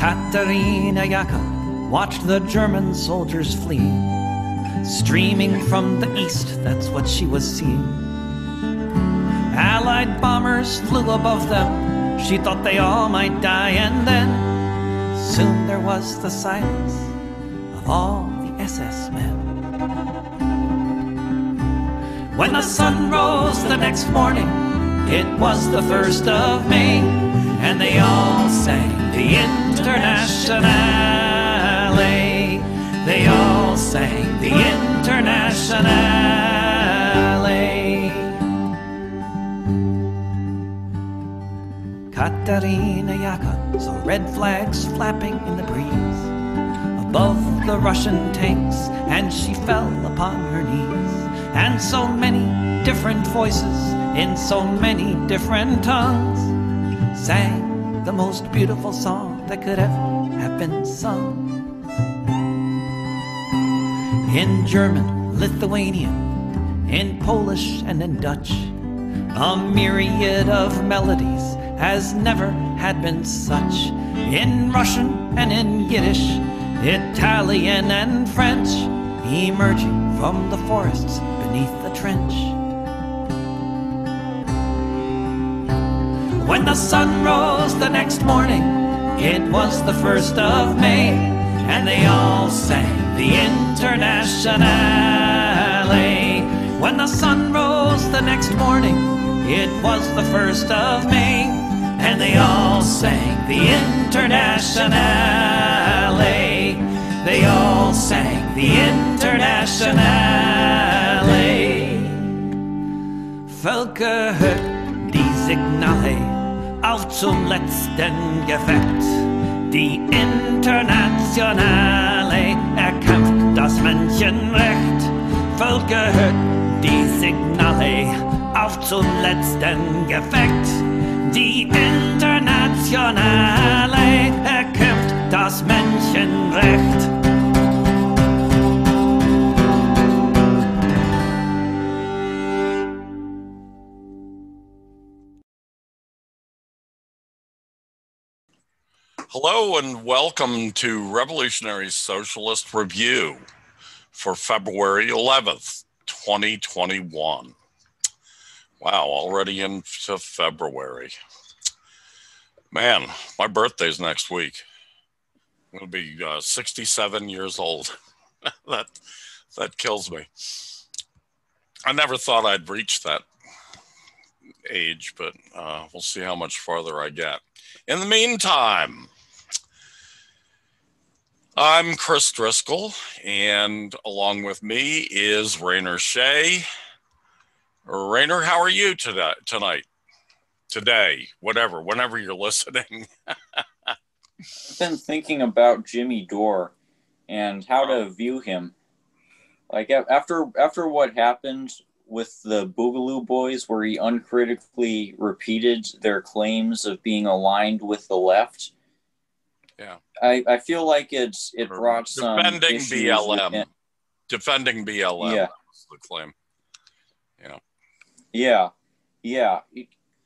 Katerina Jakob watched the German soldiers flee. Streaming from the east, that's what she was seeing. Allied bombers flew above them. She thought they all might die, and then soon there was the silence of all the SS men. When the sun rose the next morning, it was the 1st of May, and they all sang the Internationale. They all sang the Internationale. Katerina Jakob saw red flags flapping in the breeze above the Russian tanks, and she fell upon her knees. And so many different voices in so many different tongues sang the most beautiful song that could ever have been sung. In German, Lithuanian, in Polish and in Dutch, a myriad of melodies as never had been such. In Russian and in Yiddish, Italian and French, emerging from the forests beneath the trench. When the sun rose the next morning, it was the 1st of May, and they all sang the Internationale. When the sun rose the next morning, it was the 1st of May, and they all sang the Internationale. They all sang the Internationale. Völker hört die Signale auf zum letzten Gefecht. Die Internationale erkämpft das Menschenrecht. Völker hört die Signale auf zum letzten Gefecht. Die Internationale erkämpft das Menschenrecht. Hello and welcome to Revolutionary Socialist Review for February 11th, 2021. Wow, already into February. Man, my birthday's next week. I'm going to be 67 years old. that kills me. I never thought I'd reach that age, but we'll see how much farther I get. In the meantime, I'm Chris Driscoll, and along with me is Rainer Shea. Rainer, how are you today, whenever you're listening? I've been thinking about Jimmy Dore and how to view him. Like after what happened with the Boogaloo Boys, where he uncritically repeated their claims of being aligned with the left. Yeah, I feel like it brought some defending issues BLM. Defending BLM. Yeah, was the claim. Yeah.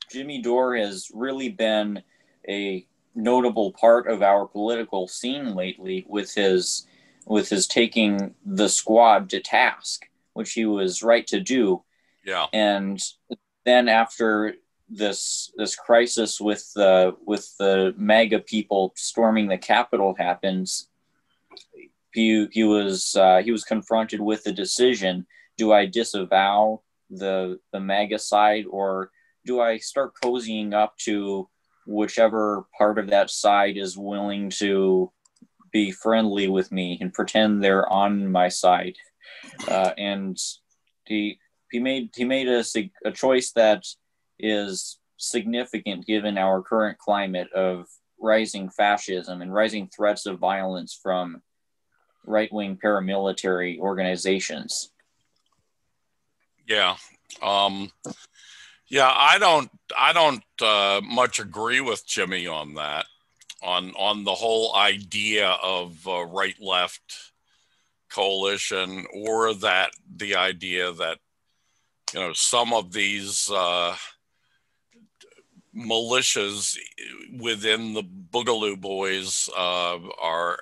Jimmy Dore has really been a notable part of our political scene lately with his taking the squad to task, which he was right to do. Yeah. And then after this crisis with the MAGA people storming the Capitol happens, he was confronted with the decision: do I disavow the MAGA side, or do I start cozying up to whichever part of that side is willing to be friendly with me and pretend they're on my side? And he made a choice that is significant given our current climate of rising fascism and rising threats of violence from right-wing paramilitary organizations. Yeah. I don't much agree with Jimmy on that, on the whole idea of right-left coalition, or that the idea that, some of these militias within the Boogaloo Boys are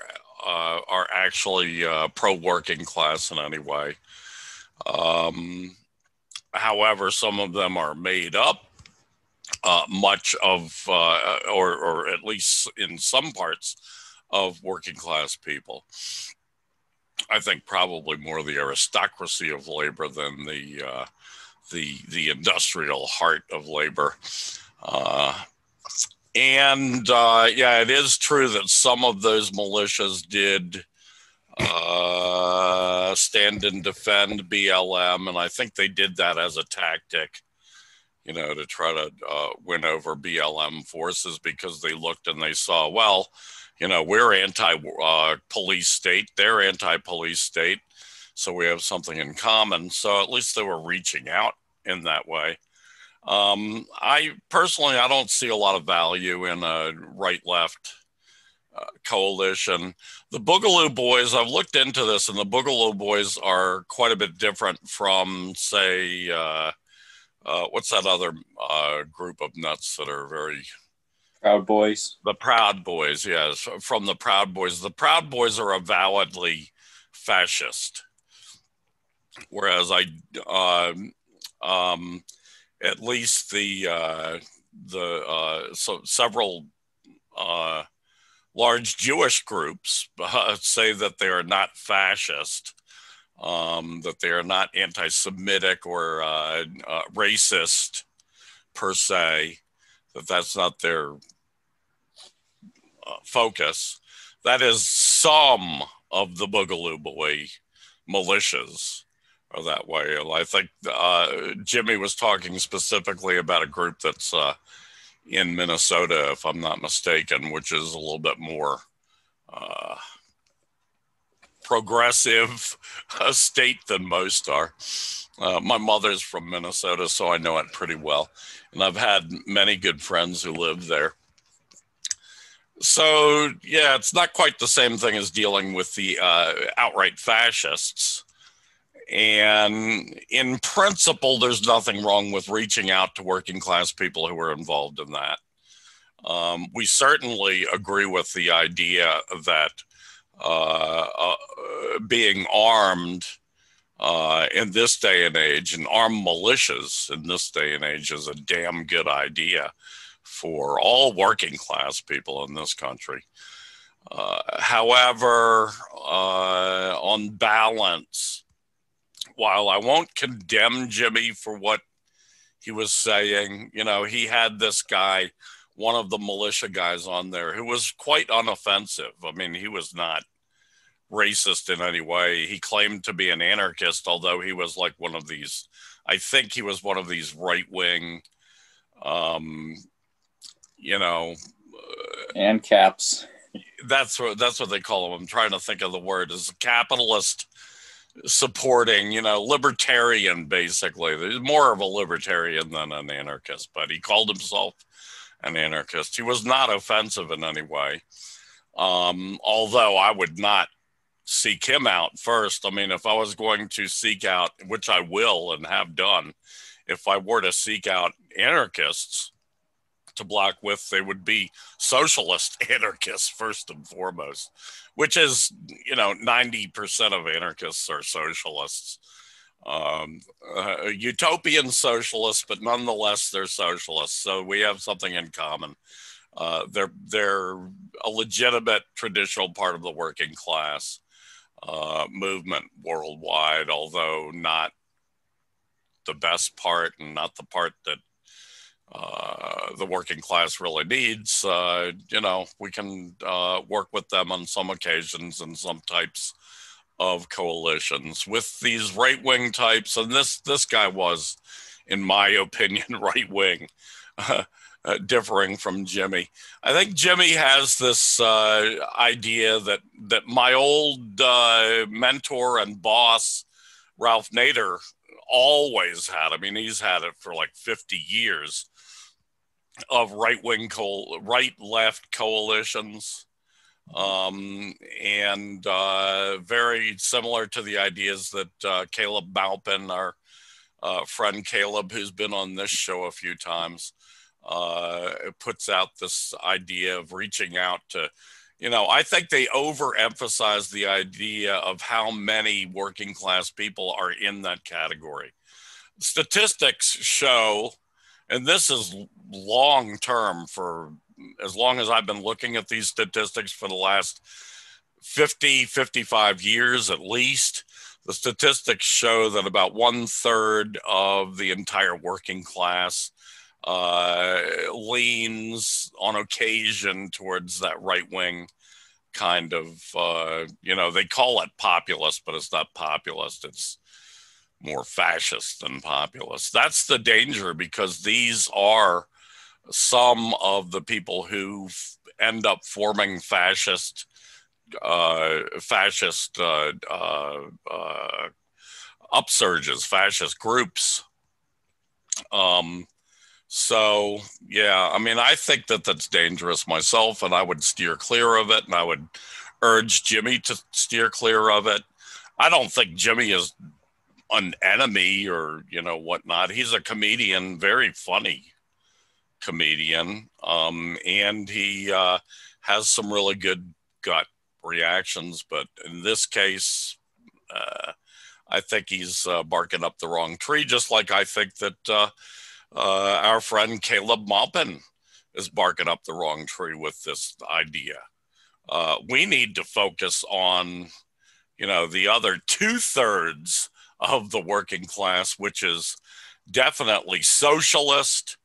actually pro-working class in any way. However, some of them are made up, much of, or at least in some parts of working class people. I think probably more the aristocracy of labor than the industrial heart of labor. Yeah, it is true that some of those militias did stand and defend BLM, and I think they did that as a tactic, to try to win over BLM forces, because they looked and they saw, well, we're anti-police state, they're anti-police state, so we have something in common. So at least they were reaching out in that way. I don't see a lot of value in a right-left coalition. The Boogaloo Boys, I've looked into this, and the Boogaloo Boys are quite a bit different from, say, what's that other group of nuts that are very... Proud Boys. The Proud Boys, yes. From the Proud Boys. The Proud Boys are avowedly fascist. Whereas at least so several large Jewish groups say that they are not fascist, that they are not anti-Semitic or racist per se, that's not their focus. That is, some of the Boogaloo Boy militias are that way. I think Jimmy was talking specifically about a group that's in Minnesota, if I'm not mistaken, which is a little bit more progressive state than most are. My mother's from Minnesota, so I know it pretty well. And I've had many good friends who live there. So, yeah, it's not quite the same thing as dealing with the outright fascists. And in principle, there's nothing wrong with reaching out to working class people who are involved in that. We certainly agree with the idea that being armed in this day and age, and armed militias in this day and age, is a damn good idea for all working class people in this country. However, on balance, while I won't condemn Jimmy for what he was saying, he had this guy, one of the militia guys on there, who was quite unoffensive. I mean, he was not racist in any way. He claimed to be an anarchist, although he was like one of these, I think he was one of these right-wing, and caps. That's what they call them. I'm trying to think of the word. Is capitalist supporting, libertarian, basically. He's more of a libertarian than an anarchist, but he called himself an anarchist. He was not offensive in any way. Although I would not seek him out first. I mean, if I was going to seek out, which I will and have done, if I were to seek out anarchists to block with, they would be socialist anarchists first and foremost, which is, 90% of anarchists are socialists. Utopian socialists, but nonetheless, they're socialists. So we have something in common. They're a legitimate traditional part of the working class movement worldwide, although not the best part and not the part that the working class really needs. We can work with them on some occasions and some types of coalitions. With these right-wing types, and this guy was, in my opinion, right-wing, differing from Jimmy. I think Jimmy has this idea that my old mentor and boss, Ralph Nader, always had. I mean, he's had it for like 50 years of right-left coalitions, and very similar to the ideas that Caleb Maupin, our friend Caleb, who's been on this show a few times, puts out this idea of reaching out to, I think they overemphasize the idea of how many working class people are in that category. Statistics show, and this is long term, for as long as I've been looking at these statistics for the last 55 years at least, the statistics show that about 1/3 of the entire working class leans on occasion towards that right wing kind of, they call it populist, but it's not populist. It's more fascist than populist. That's the danger, because these are some of the people who end up forming fascist upsurges, fascist groups. So yeah, I mean, I think that that's dangerous myself, and I would steer clear of it, and I would urge Jimmy to steer clear of it. I don't think Jimmy is an enemy or whatnot. He's a comedian, very funny comedian, and he has some really good gut reactions. But in this case, I think he's barking up the wrong tree, just like I think that our friend Caleb Maupin is barking up the wrong tree with this idea. We need to focus on, the other 2/3 of the working class, which is definitely socialist,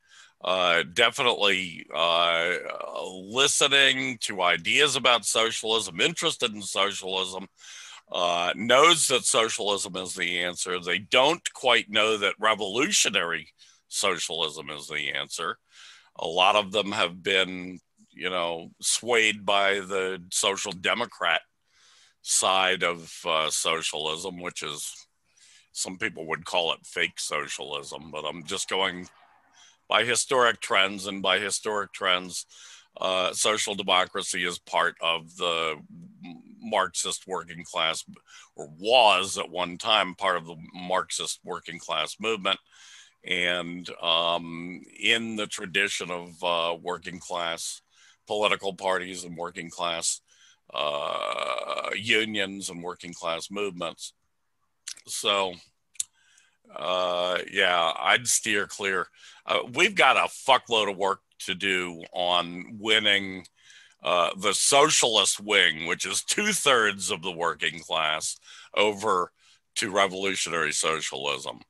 definitely listening to ideas about socialism, interested in socialism, knows that socialism is the answer. They don't quite know that revolutionary socialism is the answer. A lot of them have been, swayed by the social democrat side of socialism, which is, some people would call it fake socialism, but I'm just going by historic trends, and by historic trends, social democracy is part of the Marxist working class, or was at one time part of the Marxist working class movement. And in the tradition of working class political parties and working class unions and working class movements. So, yeah, I'd steer clear. We've got a fuckload of work to do on winning the socialist wing, which is 2/3 of the working class, over to revolutionary socialism.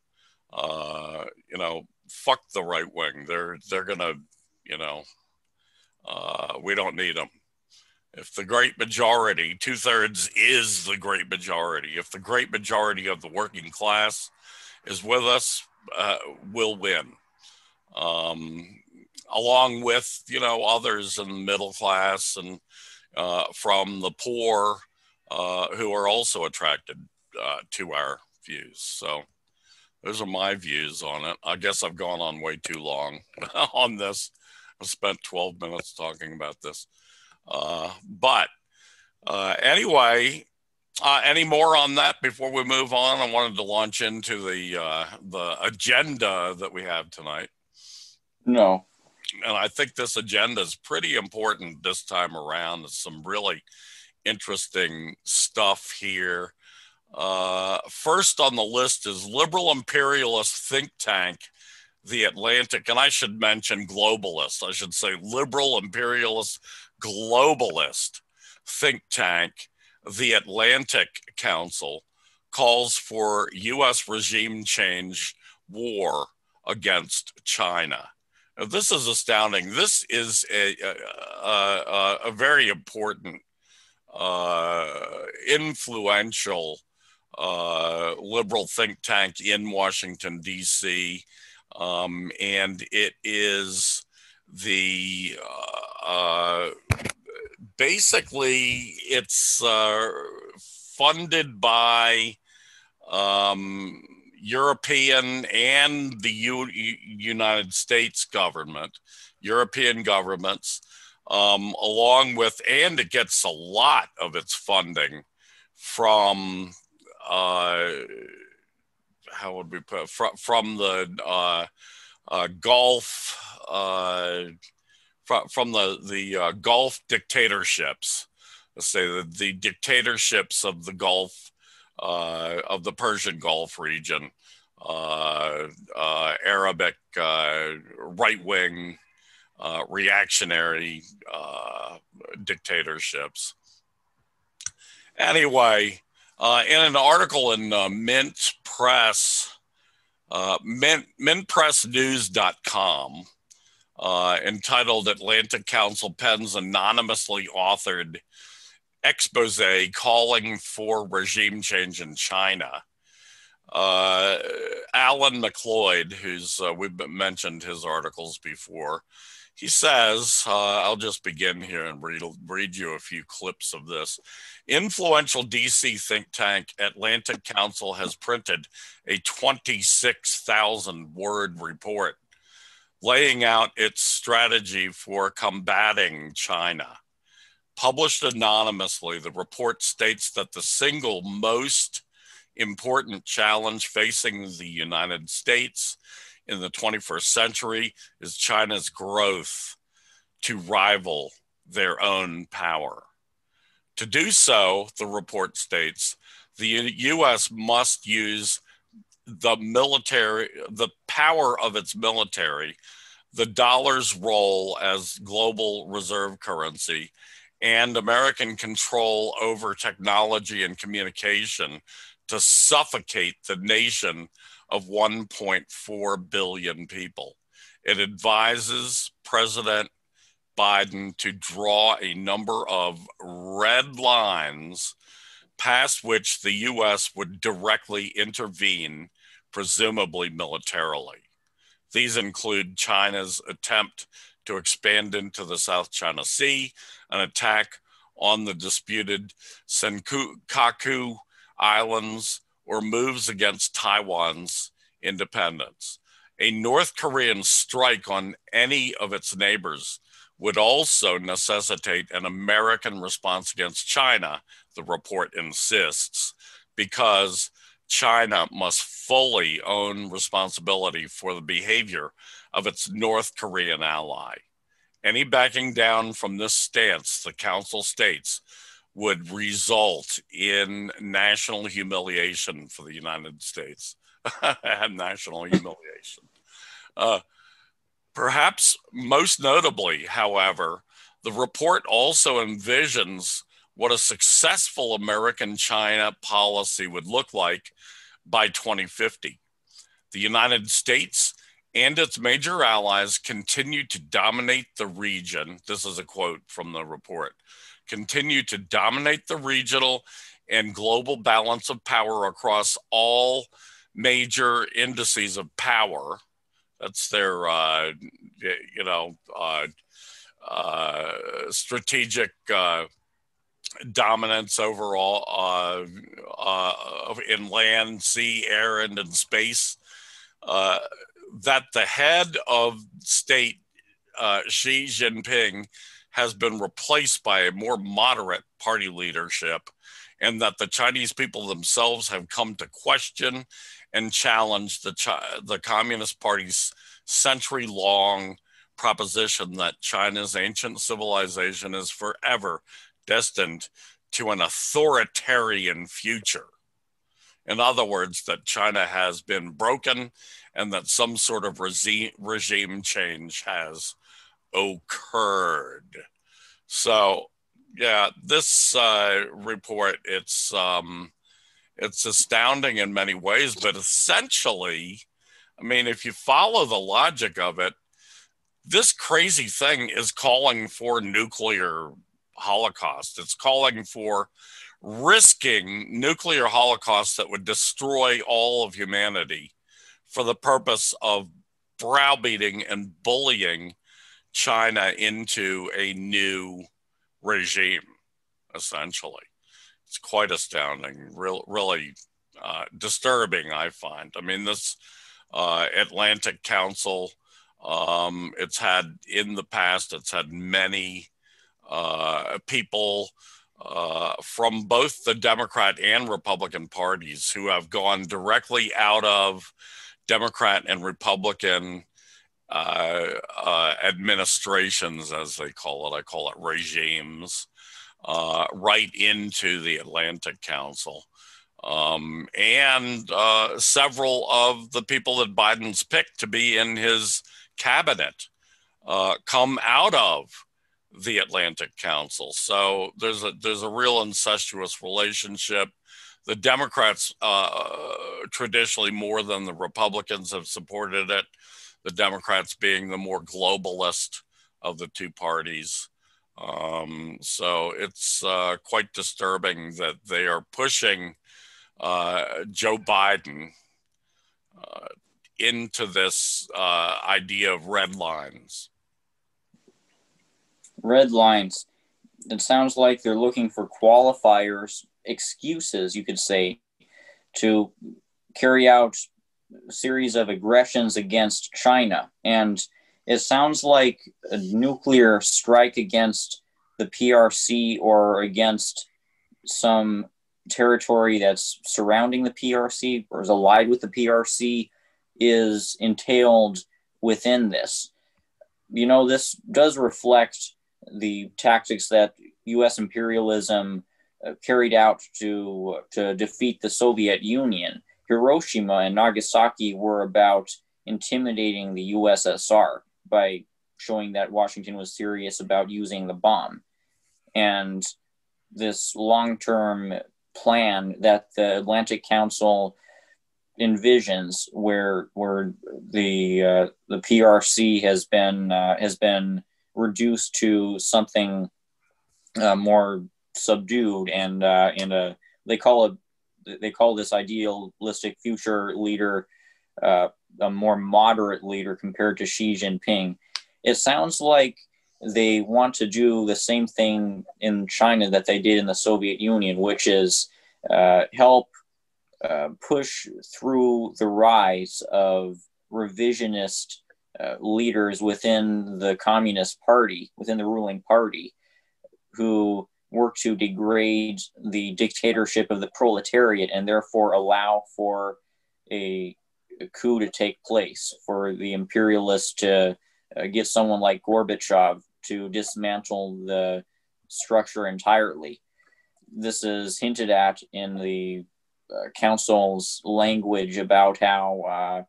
Fuck the right wing. They're gonna, we don't need them. If the great majority, 2/3 is the great majority. If the great majority of the working class is with us, we'll win. Along with, others in the middle class and from the poor who are also attracted to our views. So those are my views on it. I guess I've gone on way too long on this. I've spent 12 minutes talking about this. But anyway, any more on that before we move on? I wanted to launch into the agenda that we have tonight. No. And I think this agenda is pretty important this time around. There's some really interesting stuff here. First on the list is liberal-imperialist think tank, The Atlantic, and I should mention globalist. I should say liberal-imperialist globalist think tank, The Atlantic Council, calls for U.S. regime change war against China. Now, this is astounding. This is a very important, influential liberal think tank in Washington, D.C., and it is the basically it's funded by European and the United States government, European governments, along with, and it gets a lot of its funding from how would we put, from the Gulf, from the Gulf dictatorships. Let's say the dictatorships of the Gulf, of the Persian Gulf region, Arabic right-wing reactionary dictatorships. Anyway, in an article in Mint Press, mintpressnews.com, entitled Atlantic Council Pens Anonymously Authored Expose Calling for Regime Change in China. Alan McLeod, who's we've mentioned his articles before, he says, I'll just begin here and read you a few clips of this. Influential DC think tank Atlantic Council has printed a 26,000 word report laying out its strategy for combating China. Published anonymously, the report states that the single most important challenge facing the United States in the 21st century is China's growth to rival their own power. To do so, the report states, the U.S. must use the power of its military, the dollar's role as global reserve currency, and American control over technology and communication to suffocate the nation of 1.4 billion people. It advises President Biden to draw a number of red lines past which the U.S. would directly intervene, presumably militarily. These include China's attempt to expand into the South China Sea, an attack on the disputed Senkaku Islands, or moves against Taiwan's independence. A North Korean strike on any of its neighbors would also necessitate an American response against China, the report insists, because China must fully own responsibility for the behavior of its North Korean ally. Any backing down from this stance, the Council states, would result in national humiliation for the United States. National humiliation. Perhaps most notably, however, the report also envisions what a successful American-China policy would look like by 2050. The United States and its major allies continue to dominate the region. This is a quote from the report. Continue to dominate the regional and global balance of power across all major indices of power. That's their, strategic dominance overall in land, sea, air, and in space. That the head of state, Xi Jinping, has been replaced by a more moderate party leadership, and that the Chinese people themselves have come to question and challenge the Communist Party's century-long proposition that China's ancient civilization is forever destined to an authoritarian future. In other words, that China has been broken and that some sort of regime change has occurred. So, yeah, this report, it's astounding in many ways, but essentially, I mean, if you follow the logic of it, this crazy thing is calling for nuclear holocaust. It's calling for risking nuclear holocaust that would destroy all of humanity for the purpose of browbeating and bullying China into a new regime, essentially. It's quite astounding, really disturbing, I find. I mean, this Atlantic Council, it's had in the past, it's had many people from both the Democrat and Republican parties who have gone directly out of Democrat and Republican administrations, as they call it. I call it regimes, right into the Atlantic Council. And several of the people that Biden's picked to be in his cabinet come out of the Atlantic Council. So there's a real incestuous relationship. The Democrats, traditionally more than the Republicans, have supported it. The Democrats being the more globalist of the two parties. So it's quite disturbing that they are pushing Joe Biden into this idea of red lines. Red lines. It sounds like they're looking for qualifiers, excuses, you could say, to carry out a series of aggressions against China. And it sounds like a nuclear strike against the PRC or against some territory that's surrounding the PRC or is allied with the PRC is entailed within this. You know, this does reflect the tactics that U.S. imperialism carried out to defeat the Soviet Union. Hiroshima and Nagasaki were about intimidating the USSR by showing that Washington was serious about using the bomb. And this long-term plan that the Atlantic Council envisions, where the PRC has been reduced to something more subdued, and they call this idealistic future leader a more moderate leader compared to Xi Jinping. It sounds like they want to do the same thing in China that they did in the Soviet Union, which is help push through the rise of revisionist leaders within the Communist Party, within the ruling party, who work to degrade the dictatorship of the proletariat and therefore allow for a coup to take place, for the imperialists to get someone like Gorbachev to dismantle the structure entirely. This is hinted at in the council's language about how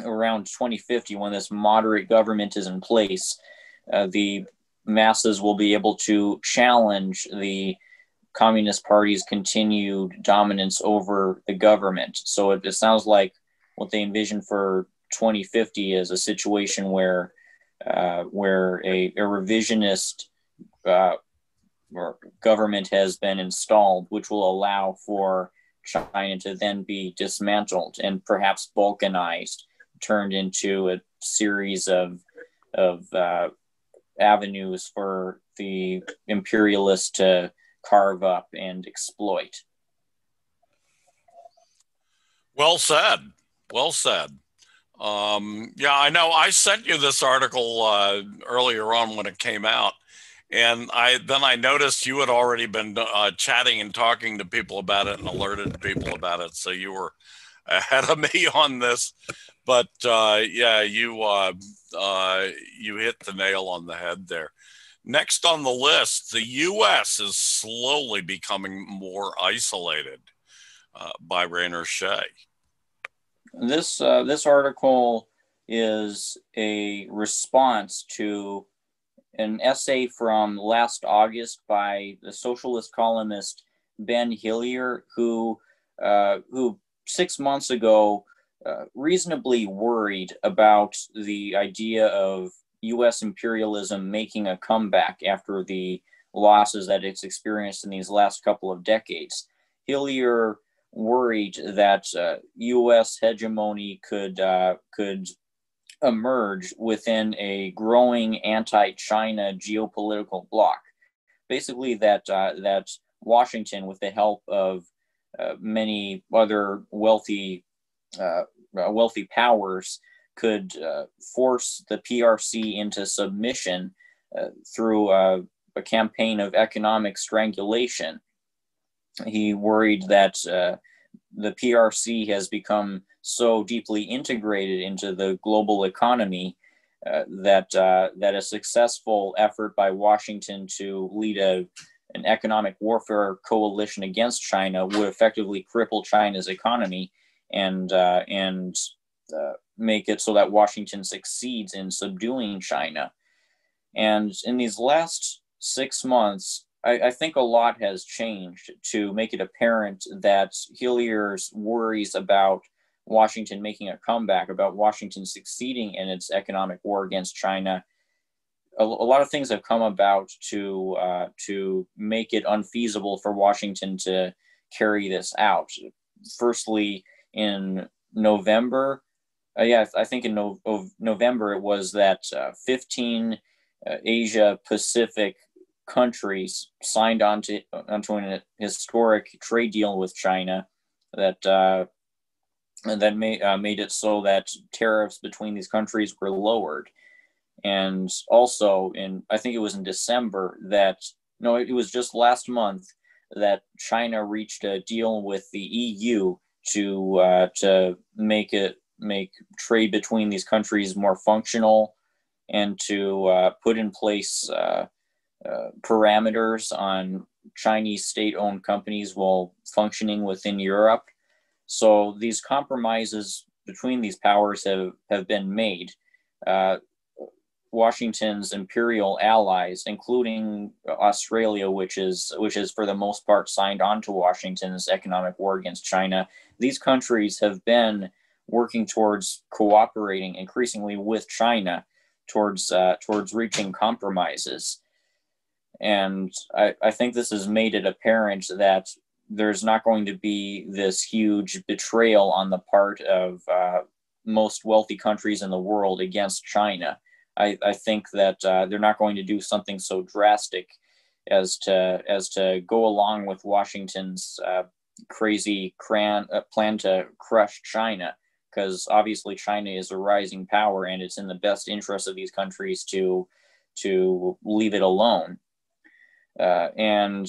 around 2050, when this moderate government is in place, the masses will be able to challenge the Communist Party's continued dominance over the government. So it sounds like what they envision for 2050 is a situation where a revisionist government has been installed, which will allow for China to then be dismantled and perhaps balkanized, turned into a series of avenues for the imperialists to carve up and exploit. Well said. Well said. Yeah, I know. I sent you this article earlier on when it came out, and I noticed you had already been chatting and talking to people about it and alerted people about it. So you were ahead of me on this. But yeah, you hit the nail on the head there. Next on the list, the U.S. is slowly becoming more isolated by Rainer Shea. This article is a response to an essay from last August by the socialist columnist Ben Hillier, who 6 months ago reasonably worried about the idea of U.S. imperialism making a comeback after the losses that it's experienced in these last couple of decades. Hillier worried that U.S. hegemony could emerge within a growing anti-China geopolitical bloc. Basically, that Washington, with the help of many other wealthy powers, could force the PRC into submission through a campaign of economic strangulation. He worried that the PRC has become so deeply integrated into the global economy that a successful effort by Washington to lead an economic warfare coalition against China would effectively cripple China's economy and make it so that Washington succeeds in subduing China. And in these last 6 months, I think a lot has changed to make it apparent that Hillier's worries about Washington making a comeback, about Washington succeeding in its economic war against China, a lot of things have come about to make it unfeasible for Washington to carry this out. Firstly, in November, I think in November it was that 15 Asia Pacific countries signed onto an historic trade deal with China that made it so that tariffs between these countries were lowered. And also I think it was in December it was just last month that China reached a deal with the EU to make trade between these countries more functional and to put in place parameters on Chinese state-owned companies while functioning within Europe. So these compromises between these powers have been made. Washington's imperial allies, including Australia, which is for the most part signed on to Washington's economic war against China, these countries have been working towards cooperating increasingly with China towards reaching compromises. And I think this has made it apparent that there's not going to be this huge betrayal on the part of most wealthy countries in the world against China. I think that they're not going to do something so drastic as to go along with Washington's crazy plan to crush China, because obviously China is a rising power and it's in the best interest of these countries to leave it alone. And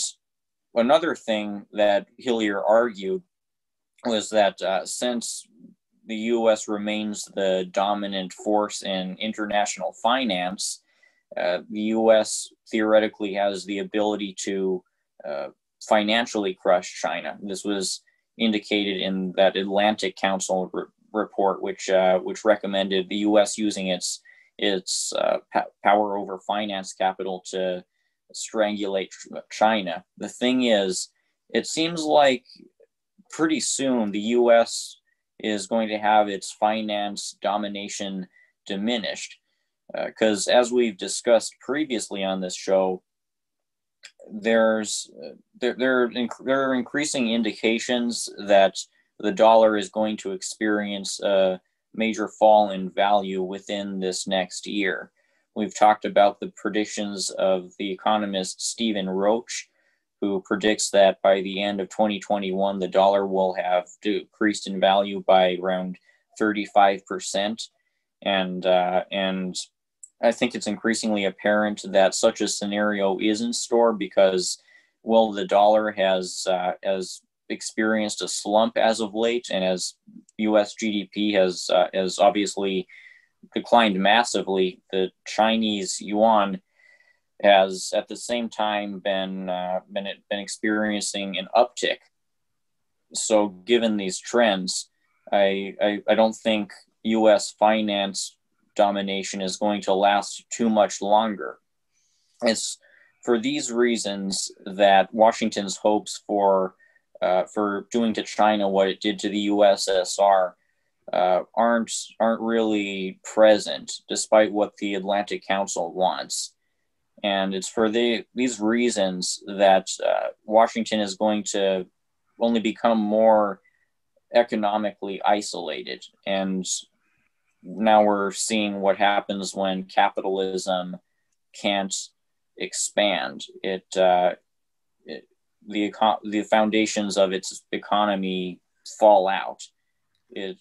another thing that Hillier argued was that since the U.S. remains the dominant force in international finance, the U.S. theoretically has the ability to financially crush China. This was indicated in that Atlantic Council report, which recommended the U.S. using its power over finance capital to strangulate China. The thing is, it seems like pretty soon the U.S. is going to have its finance domination diminished, because as we've discussed previously on this show, there are increasing indications that the dollar is going to experience a major fall in value within this next year. We've talked about the predictions of the economist Stephen Roach, who predicts that by the end of 2021, the dollar will have decreased in value by around 35%. And I think it's increasingly apparent that such a scenario is in store because, well, the dollar has experienced a slump as of late, and as U.S. GDP has obviously declined massively, the Chinese yuan has at the same time been experiencing an uptick. So given these trends, I don't think U.S. finance domination is going to last too much longer. It's for these reasons that Washington's hopes for doing to China what it did to the USSR aren't really present, despite what the Atlantic Council wants. And it's for these reasons that Washington is going to only become more economically isolated. And now we're seeing what happens when capitalism can't expand. The foundations of its economy fall out. It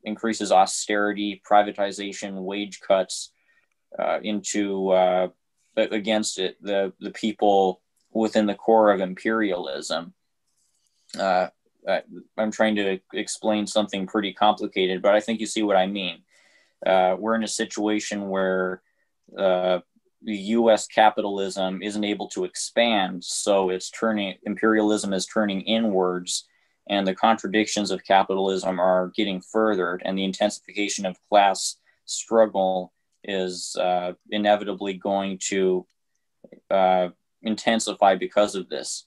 increases austerity, privatization, wage cuts against it, the people within the core of imperialism. I'm trying to explain something pretty complicated, but I think you see what I mean. we're in a situation where the U.S. capitalism isn't able to expand, so imperialism is turning inwards, and the contradictions of capitalism are getting furthered, and the intensification of class struggle is inevitably going to intensify because of this.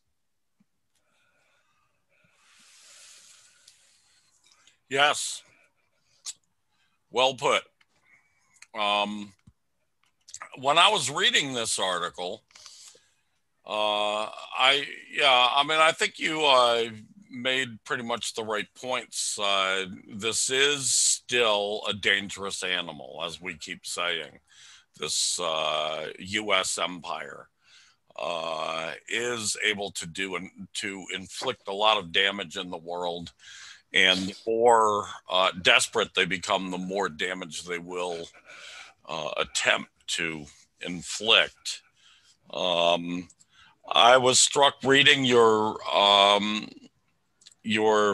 Yes. Well put. When I was reading this article, I think you made pretty much the right points. This is still a dangerous animal, as we keep saying. This U.S. empire is able to inflict a lot of damage in the world, and the more desperate they become, the more damage they will attempt to inflict. I was struck reading your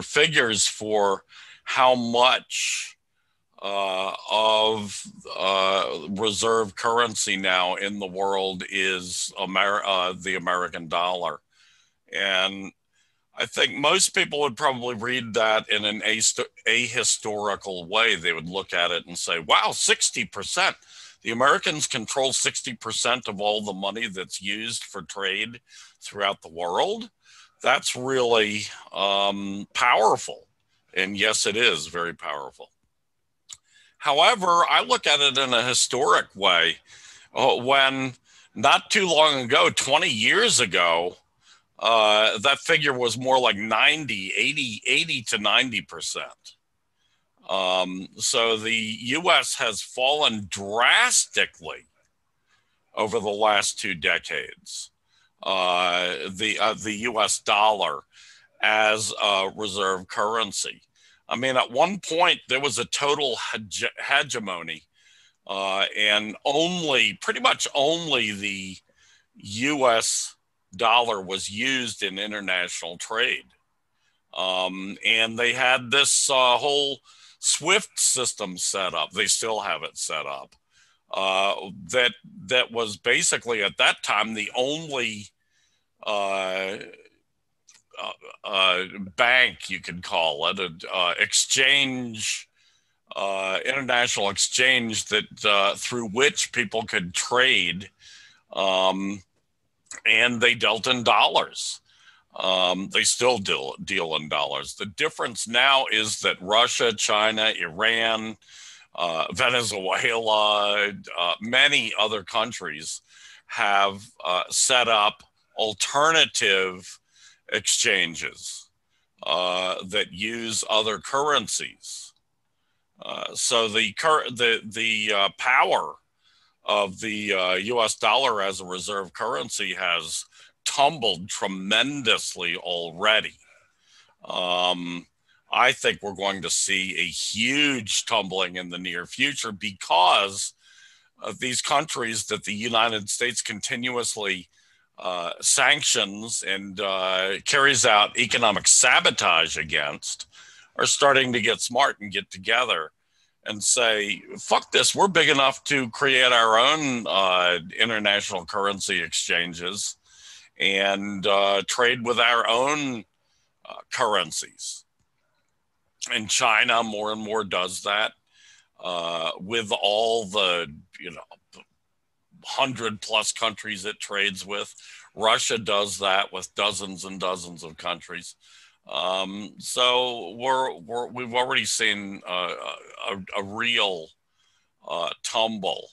figures for how much of reserve currency now in the world is the American dollar. And I think most people would probably read that in an ahistorical way. They would look at it and say, wow, 60%. The Americans control 60% of all the money that's used for trade throughout the world. That's really powerful. And yes, it is very powerful. However, I look at it in a historic way. When not too long ago, 20 years ago, that figure was more like 80 to 90%. So the U.S. has fallen drastically over the last 2 decades. The U.S. dollar as a reserve currency. I mean, at one point there was a total hegemony, and pretty much only the U.S. dollar was used in international trade. And they had this whole SWIFT system set up. They still have it set up. That was basically at that time the only bank, you could call it, exchange, international exchange that through which people could trade, and they dealt in dollars. They still deal in dollars. The difference now is that Russia, China, Iran, Venezuela, many other countries have set up alternative exchanges that use other currencies. So the power of the U.S. dollar as a reserve currency has tumbled tremendously already. I think we're going to see a huge tumbling in the near future because of these countries that the United States continuously sanctions and carries out economic sabotage against are starting to get smart and get together and say, fuck this, we're big enough to create our own international currency exchanges and trade with our own currencies. And China more and more does that with all the 100+ countries it trades with. Russia does that with dozens and dozens of countries. So we've already seen a real tumble,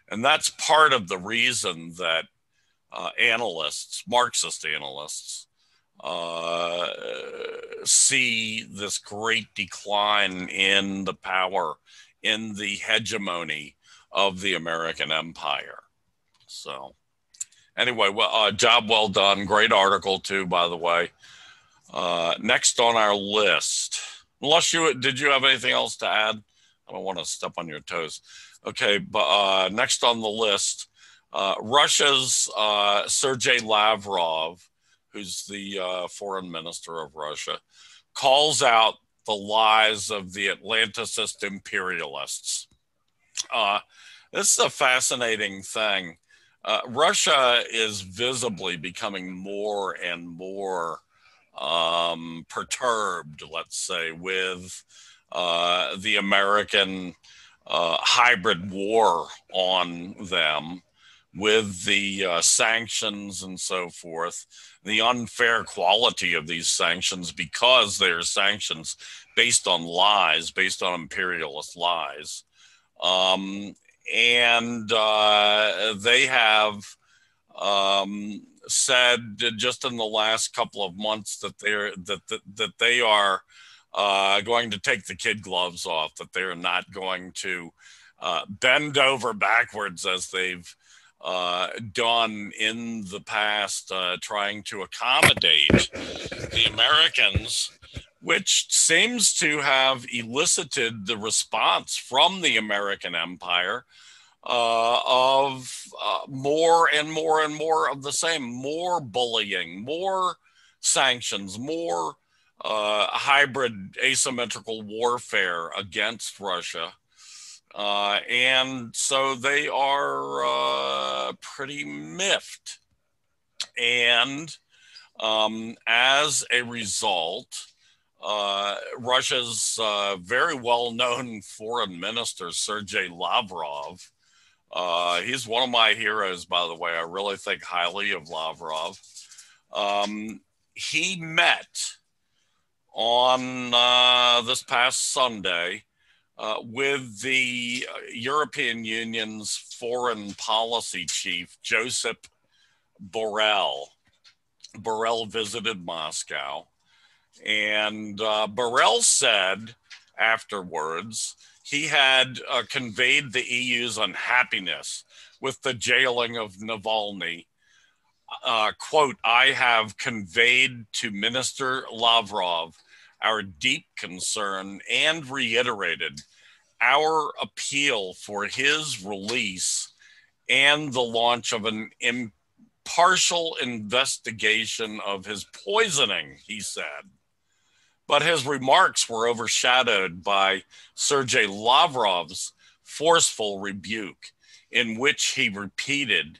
and that's part of the reason that Marxist analysts, see this great decline in the power, in the hegemony of the American empire. So anyway, job well done. Great article too, by the way. Next on our list, did you have anything else to add? I don't want to step on your toes. Okay, but next on the list, Russia's Sergei Lavrov, who's the foreign minister of Russia, calls out the lies of the Atlanticist imperialists. Uh, this is a fascinating thing. Russia is visibly becoming more and more perturbed, let's say, with the American hybrid war on them, with the sanctions and so forth, the unfair quality of these sanctions because they're sanctions based on lies, based on imperialist lies. Um, and they have said just in the last couple of months that they are going to take the kid gloves off, that they're not going to bend over backwards as they've done in the past, trying to accommodate the Americans, which seems to have elicited the response from the American empire of more and more and more of the same, more bullying, more sanctions, more hybrid asymmetrical warfare against Russia. And so they are pretty miffed. And as a result, Russia's very well-known foreign minister, Sergei Lavrov, he's one of my heroes, by the way. I really think highly of Lavrov. He met on this past Sunday with the European Union's foreign policy chief, Josep Borrell. Borrell visited Moscow, and Borrell said afterwards he had conveyed the EU's unhappiness with the jailing of Navalny. Quote, I have conveyed to Minister Lavrov our deep concern and reiterated our appeal for his release and the launch of an impartial investigation of his poisoning, he said. But his remarks were overshadowed by Sergei Lavrov's forceful rebuke, in which he repeated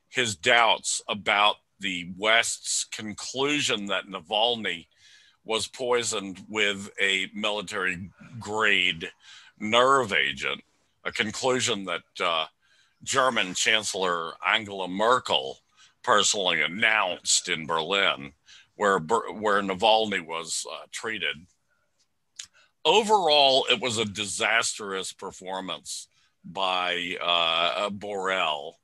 his doubts about the West's conclusion that Navalny was poisoned with a military grade nerve agent, a conclusion that German Chancellor Angela Merkel personally announced in Berlin, where Navalny was treated. Overall, it was a disastrous performance by Borrell.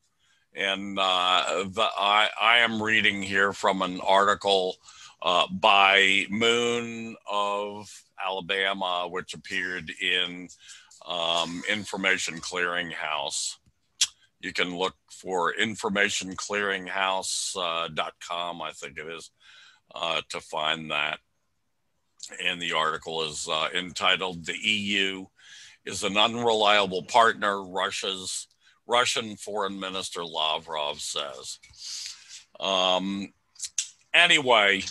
And I am reading here from an article by Moon of Alabama, which appeared in Information Clearinghouse. You can look for informationclearinghouse.com, I think it is, to find that. And the article is entitled, The EU is an Unreliable Partner, Russian Foreign Minister Lavrov says. Anyway,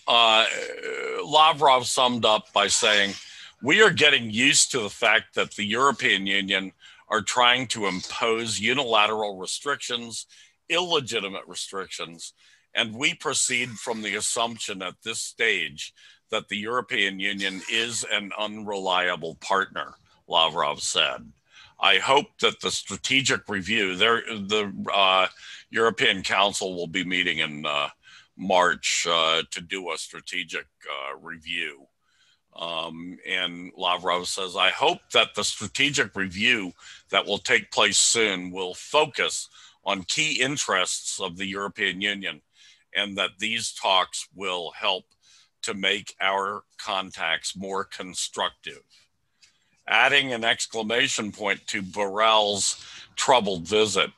Lavrov summed up by saying, we are getting used to the fact that the European Union are trying to impose unilateral restrictions, illegitimate restrictions, and we proceed from the assumption at this stage that the European Union is an unreliable partner, Lavrov said. I hope that the strategic review, the European Council will be meeting in March to do a strategic review. And Lavrov says, I hope that the strategic review that will take place soon will focus on key interests of the European Union, and that these talks will help to make our contacts more constructive. Adding an exclamation point to Borrell's troubled visit,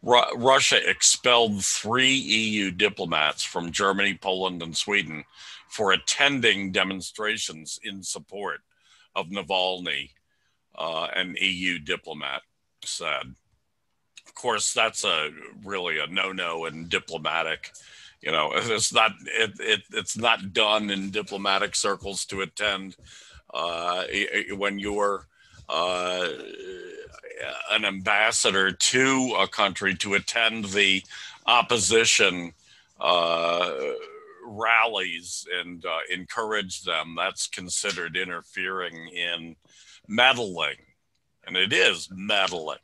Russia expelled 3 EU diplomats from Germany, Poland, and Sweden for attending demonstrations in support of Navalny, an EU diplomat said. Of course, that's really a no-no in diplomatic. You know, it's not done in diplomatic circles to attend when you're an ambassador to a country to attend the opposition rallies and encourage them. That's considered interfering in meddling, and it is meddling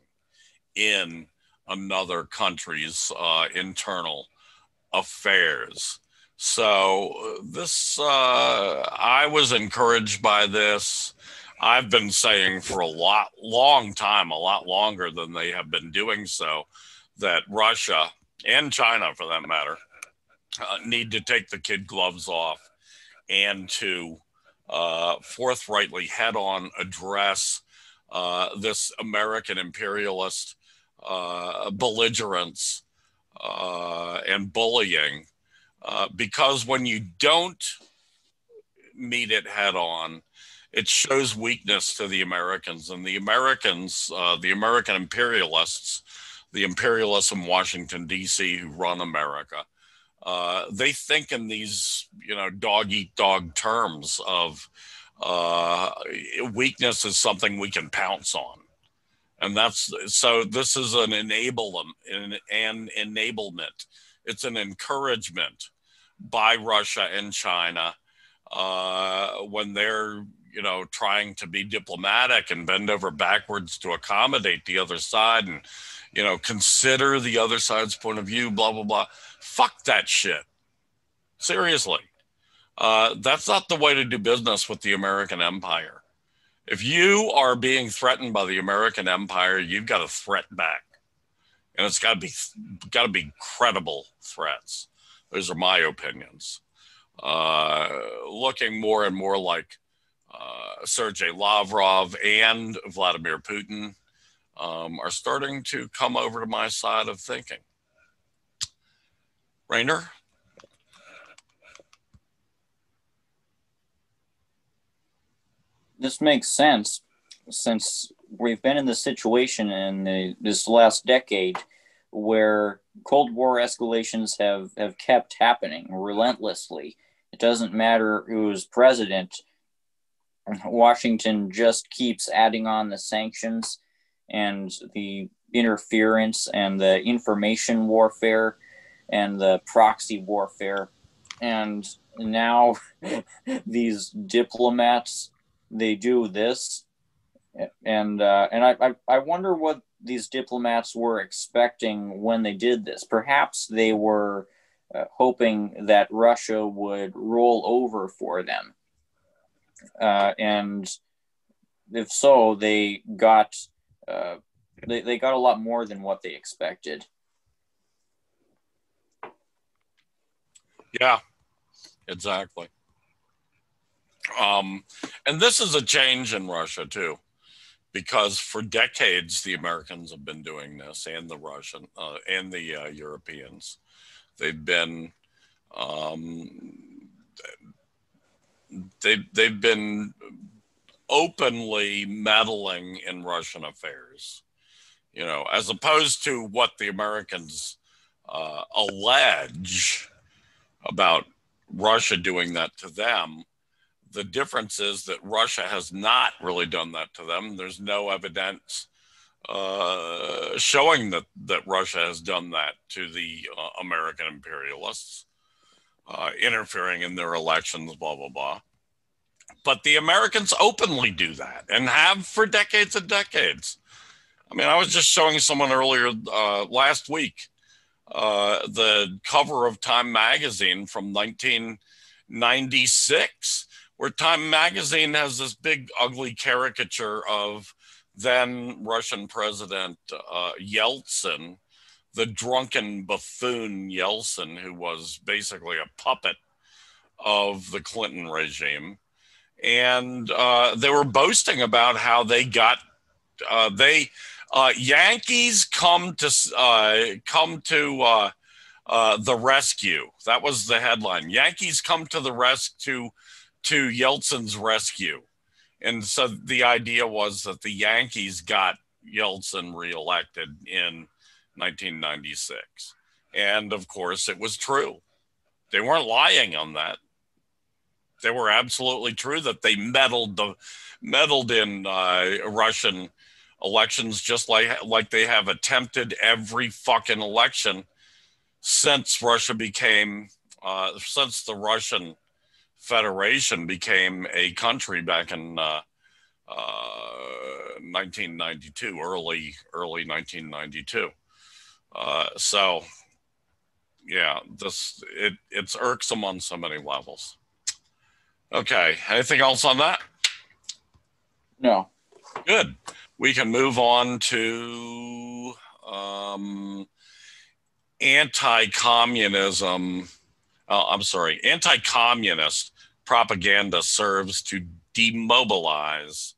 in another country's internal affairs. So this, I was encouraged by this. I've been saying for a long time, a lot longer than they have been doing so, that Russia and China, for that matter, need to take the kid gloves off and to forthrightly head-on address this American imperialist belligerence and bullying, because when you don't meet it head-on, it shows weakness to the Americans. And the Americans, the American imperialists, the imperialists in Washington, D.C. who run America, they think in these, dog-eat-dog terms of weakness is something we can pounce on. And so this is an enablement. It's an encouragement by Russia and China when they're, trying to be diplomatic and bend over backwards to accommodate the other side and, consider the other side's point of view, blah, blah, blah. Fuck that shit. Seriously. That's not the way to do business with the American empire. If you are being threatened by the American empire, you've got to threat back. And it's got to be credible threats. Those are my opinions. Looking more and more like Sergei Lavrov and Vladimir Putin are starting to come over to my side of thinking. Rainer? This makes sense, since we've been in this situation in this last decade where Cold War escalations have kept happening relentlessly. It doesn't matter who's president. Washington just keeps adding on the sanctions and the interference and the information warfare and the proxy warfare. And now these diplomats, they do this. And I wonder what these diplomats were expecting when they did this. Perhaps they were hoping that Russia would roll over for them. And if so, they got they got a lot more than what they expected. Yeah, exactly. And this is a change in Russia too, because for decades the Americans have been doing this, and the Russian and the Europeans. They've been they've been openly meddling in Russian affairs, as opposed to what the Americans allege about Russia doing that to them. The difference is that Russia has not really done that to them. There's no evidence showing that Russia has done that to the American imperialists, interfering in their elections, blah, blah, blah. But the Americans openly do that and have for decades and decades. I mean, I was just showing someone earlier last week the cover of Time magazine from 1996, where Time magazine has this big ugly caricature of then Russian President Yeltsin, the drunken buffoon Yeltsin, who was basically a puppet of the Clinton regime. And they were boasting about how they got Yankees come to the rescue. That was the headline. Yankees come to the rescue, to Yeltsin's rescue. And so the idea was that the Yankees got Yeltsin reelected in 1996. And of course, it was true. They weren't lying on that. They were absolutely true that they meddled in Russian elections, just like they have attempted every fucking election since Russia became since the Russian Federation became a country back in 1992, early 1992. So yeah, it's irksome on so many levels. Okay, anything else on that? No. Good. We can move on to anti-communism. I'm sorry, anti-communist propaganda serves to demobilize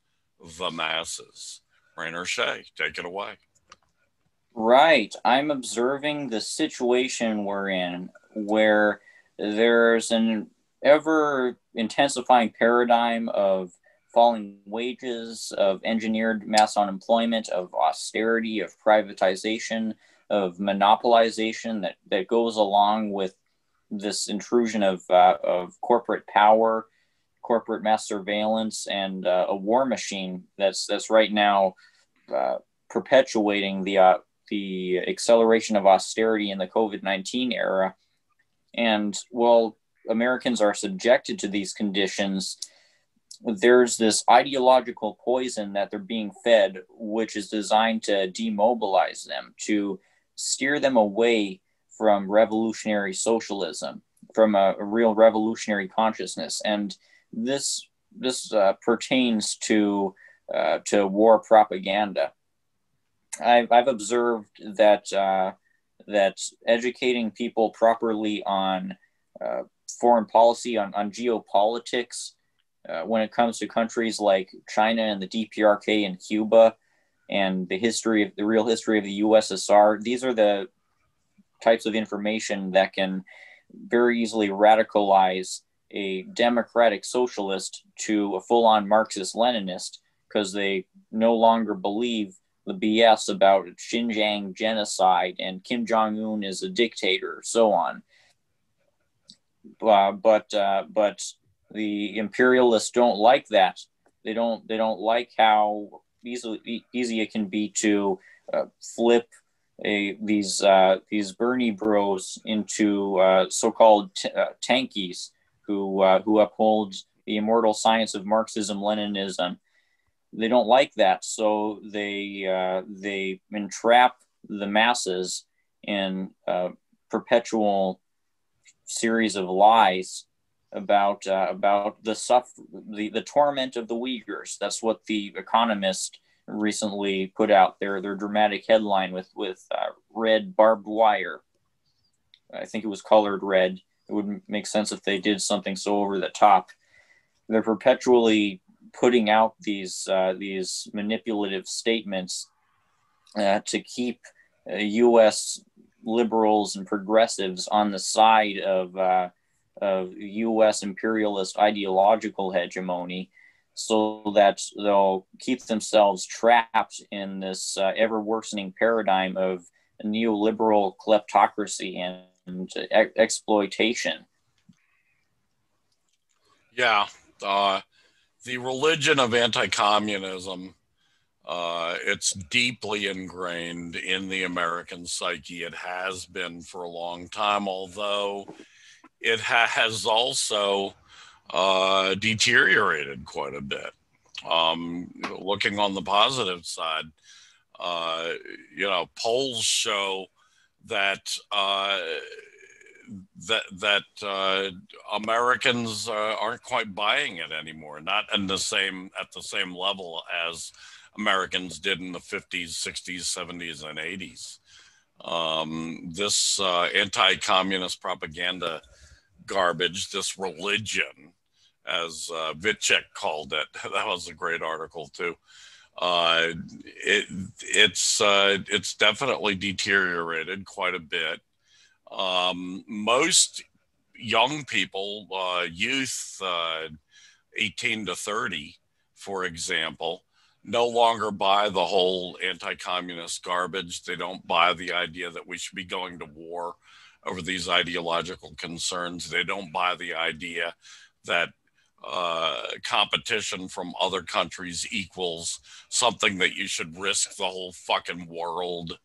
the masses. Rainer Shea, take it away. Right. I'm observing the situation we're in, where there's an ever intensifying paradigm of falling wages, of engineered mass unemployment, of austerity, of privatization, of monopolization that goes along with this intrusion of corporate power, corporate mass surveillance, and a war machine that's right now perpetuating the acceleration of austerity in the COVID-19 era. And while Americans are subjected to these conditions, there's this ideological poison that they're being fed, which is designed to demobilize them, to steer them away from revolutionary socialism, from a real revolutionary consciousness. And this pertains to war propaganda. I've observed that that educating people properly on foreign policy, on geopolitics, when it comes to countries like China and the DPRK and Cuba, and the real history of the USSR, these are the types of information that can very easily radicalize a democratic socialist to a full-on Marxist-Leninist, because they no longer believe the BS about Xinjiang genocide and Kim Jong-un is a dictator, so on. But the imperialists don't like that. They don't like how easy it can be to flip these Bernie bros into so-called tankies who uphold the immortal science of Marxism-Leninism. They don't like that, so they entrap the masses in a perpetual series of lies about the torment of the Uyghurs. That's what The Economist recently put out their dramatic headline with red barbed wire. I think it was colored red. It would make sense if they did something so over the top. They're perpetually putting out these manipulative statements to keep U.S. liberals and progressives on the side of U.S. imperialist ideological hegemony, so that they'll keep themselves trapped in this ever-worsening paradigm of neoliberal kleptocracy and exploitation. Yeah. The religion of anti-communism, it's deeply ingrained in the American psyche. It has been for a long time, although it has also deteriorated quite a bit. Looking on the positive side, polls show that Americans aren't quite buying it anymore, not at the same level as Americans did in the 50s, 60s, 70s, and 80s. This anti-communist propaganda garbage, this religion, as Vitchek called it, that was a great article too. It's definitely deteriorated quite a bit. Most young people, youth, 18 to 30, for example, no longer buy the whole anti-communist garbage. They don't buy the idea that we should be going to war over these ideological concerns. They don't buy the idea that competition from other countries equals something that you should risk the whole fucking world,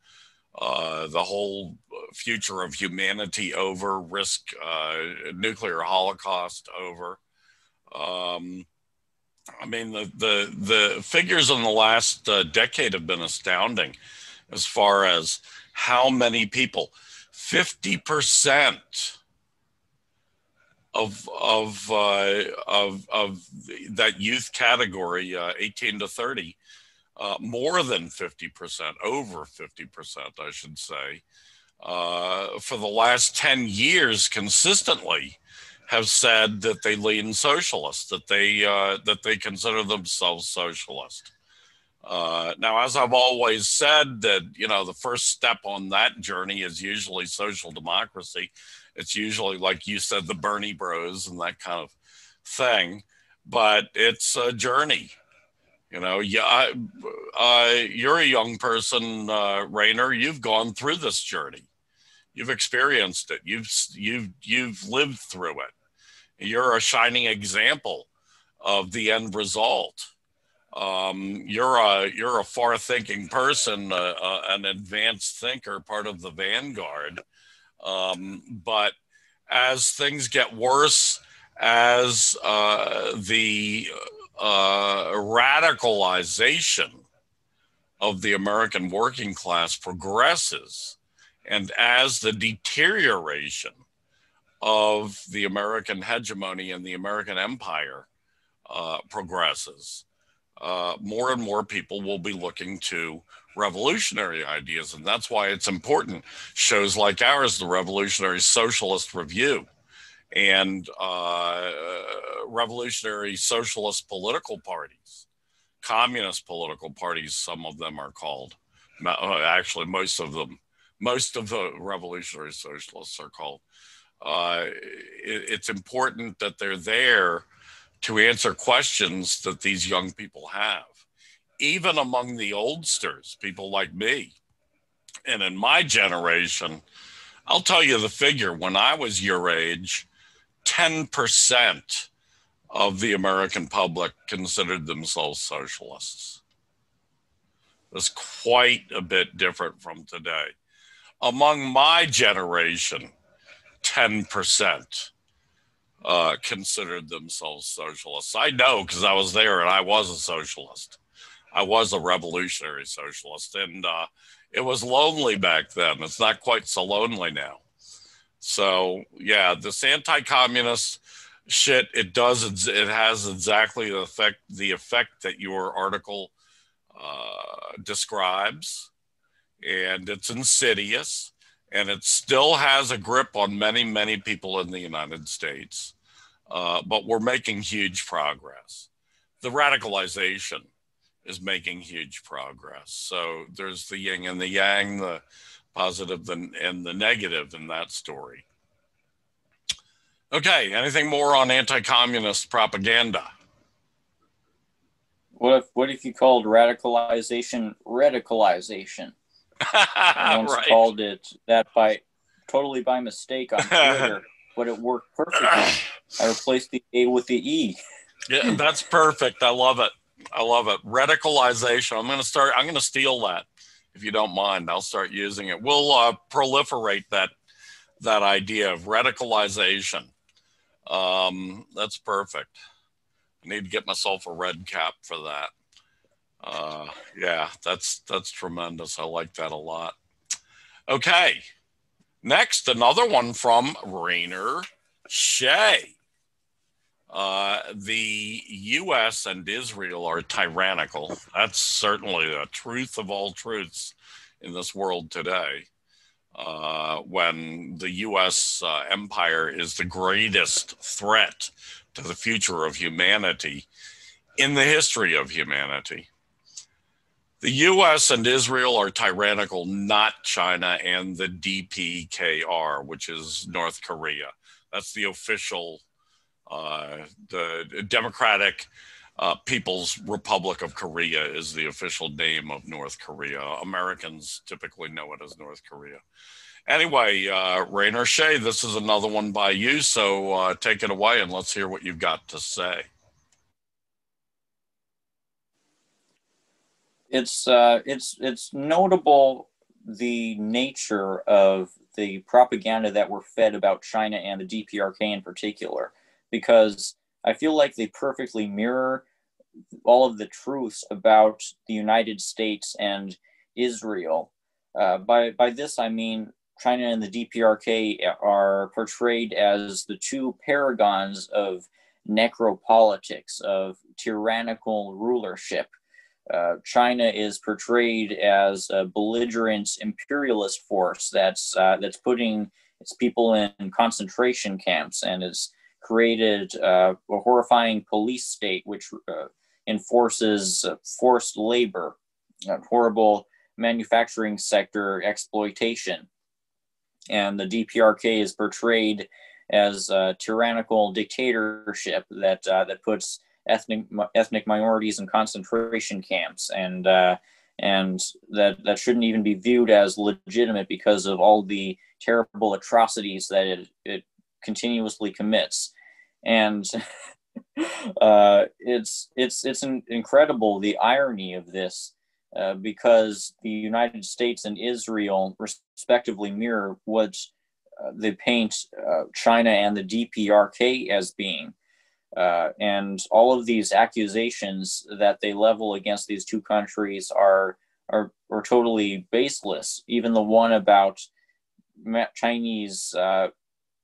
the whole future of humanity over, risk nuclear holocaust over. I mean, the figures in the last decade have been astounding as far as how many people, 50% of that youth category, 18 to 30, more than 50%, over 50%, I should say, for the last 10 years consistently have said that they lean socialist, that they consider themselves socialist. Now, as I've always said, that the first step on that journey is usually social democracy. It's usually, like you said, the Bernie Bros and that kind of thing, but it's a journey. Yeah, you're a young person, Rainer. You've gone through this journey. You've experienced it. You've lived through it. You're a shining example of the end result. You're a far-thinking person, an advanced thinker, part of the vanguard. But as things get worse, as the radicalization of the American working class progresses, and as the deterioration of the American hegemony and the American empire progresses, more and more people will be looking to revolutionary ideas. And that's why it's important. Shows like ours, the Revolutionary Socialist Review, and revolutionary socialist political parties, communist political parties, some of them are called. Actually, most of the revolutionary socialists are called. It's important that they're there to answer questions that these young people have. Even among the oldsters, people like me, and in my generation, I'll tell you the figure. When I was your age, 10% of the American public considered themselves socialists. That's quite a bit different from today. Among my generation, 10% considered themselves socialists. I know, because I was there and I was a socialist. I was a revolutionary socialist, and it was lonely back then. It's not quite so lonely now. So yeah, this anti-communist shit, it has exactly the effect that your article describes, and it's insidious, and it still has a grip on many people in the United States. But we're making huge progress. The radicalization is making huge progress. So there's the yin and the yang, the positive and the negative in that story. Okay, anything more on anti-communist propaganda? What if you called radicalization radicalization? I once called it that totally by mistake on Twitter, but it worked perfectly. I replaced the A with the E. Yeah, that's perfect. I love it. Radicalization. I'm going to steal that, if you don't mind. I'll start using it. We'll proliferate that idea of radicalization. That's perfect. I need to get myself a red cap for that. Yeah, that's tremendous. I like that a lot. Okay. Next, another one from Rainer Shea. The U.S. and Israel are tyrannical. That's certainly the truth of all truths in this world today. When the U.S. empire is the greatest threat to the future of humanity in the history of humanity. The U.S. and Israel are tyrannical, not China and the DPRK, which is North Korea. That's the official, the Democratic People's Republic of Korea is the official name of North Korea. Americans typically know it as North Korea. Anyway, Rainer Shea, this is another one by you, so take it away and let's hear what you've got to say. It's notable the nature of the propaganda that we're fed about China and the DPRK in particular, because I feel like they perfectly mirror all of the truths about the United States and Israel. By this, I mean China and the DPRK are portrayed as the two paragons of necropolitics, of tyrannical rulership. China is portrayed as a belligerent imperialist force that's putting its people in concentration camps and has created a horrifying police state which enforces forced labor, horrible manufacturing sector exploitation. And the DPRK is portrayed as a tyrannical dictatorship that puts ethnic minorities in concentration camps, and that shouldn't even be viewed as legitimate because of all the terrible atrocities that it continuously commits. And it's incredible, the irony of this, because the United States and Israel respectively mirror what they paint China and the DPRK as being. And all of these accusations that they level against these two countries are totally baseless. Even the one about Chinese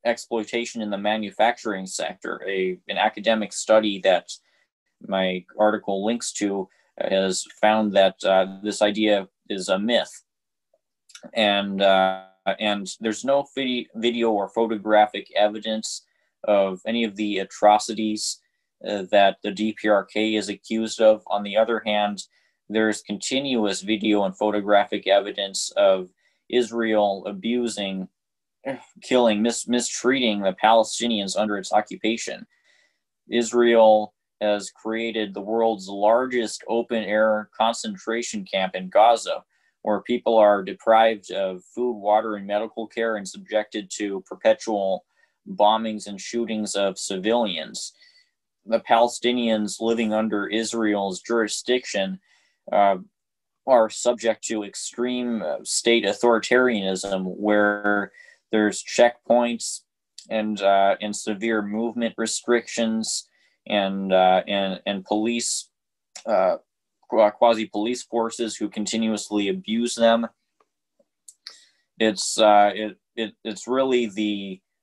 exploitation in the manufacturing sector, an academic study that my article links to has found that this idea is a myth. And there's no video or photographic evidence of any of the atrocities that the DPRK is accused of. On the other hand, there's continuous video and photographic evidence of Israel abusing, killing, mistreating the Palestinians under its occupation. Israel has created the world's largest open-air concentration camp in Gaza, where people are deprived of food, water, and medical care and subjected to perpetual bombings and shootings of civilians. The Palestinians living under Israel's jurisdiction are subject to extreme state authoritarianism, where there's checkpoints and severe movement restrictions and police, quasi police forces who continuously abuse them. It's really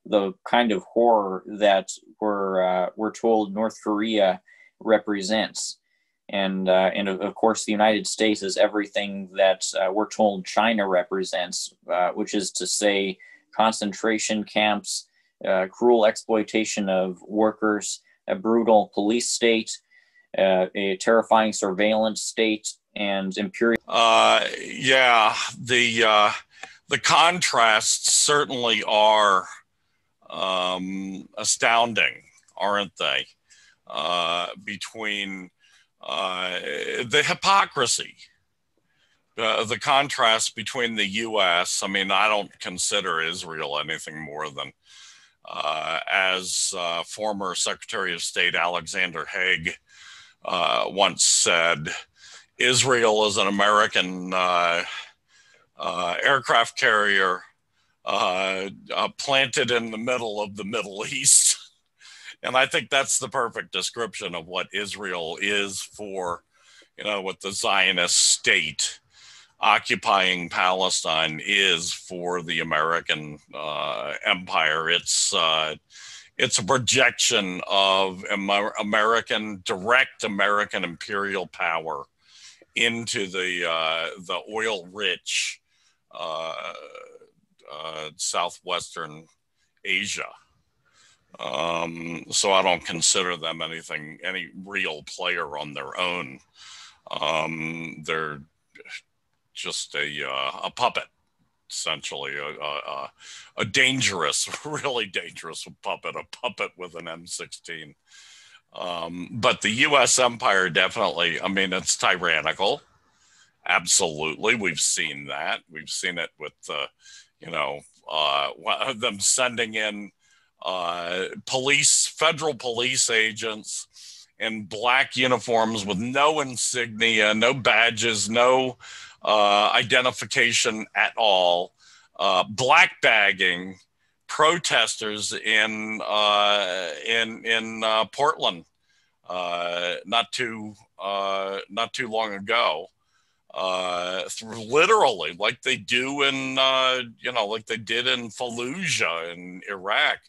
the kind of horror that we're told North Korea represents, and of course the United States is everything that we're told China represents, which is to say concentration camps, cruel exploitation of workers, a brutal police state, a terrifying surveillance state, and imperial. Yeah, the contrasts certainly are astounding, aren't they? Between the hypocrisy, the contrast between the U.S. I mean, I don't consider Israel anything more than, as former Secretary of State Alexander Haig once said, Israel is an American aircraft carrier planted in the middle of the Middle East. And I think that's the perfect description of what Israel is for, what the Zionist state occupying Palestine is for the American empire. It's a projection of direct American imperial power into the oil-rich southwestern Asia. So I don't consider them any real player on their own. They're just a puppet, essentially, a dangerous, really dangerous puppet, a puppet with an M16. But the U.S. empire definitely, I mean, it's tyrannical. Absolutely. We've seen that. We've seen it with, them sending in federal police agents in black uniforms with no insignia, no badges, no identification at all, black bagging protesters in Portland not too long ago. Literally, like they do in like they did in Fallujah in Iraq,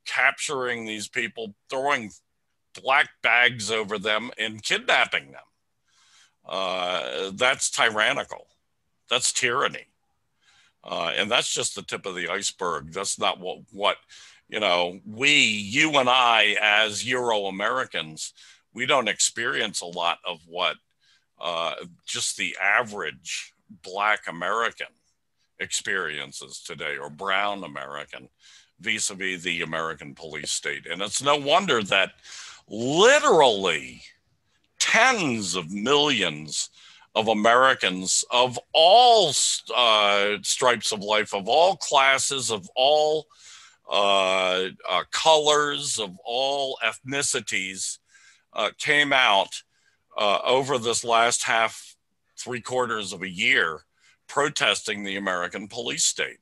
capturing these people, throwing black bags over them and kidnapping them. That's tyrannical. That's tyranny. And that's just the tip of the iceberg. That's not what you and I as Euro-Americans, we don't experience a lot of what just the average black American experiences today, or brown American, vis-a-vis the American police state. And it's no wonder that literally tens of millions of Americans of all stripes of life, of all classes, of all colors, of all ethnicities, came out over this last three-quarters of a year protesting the American police state.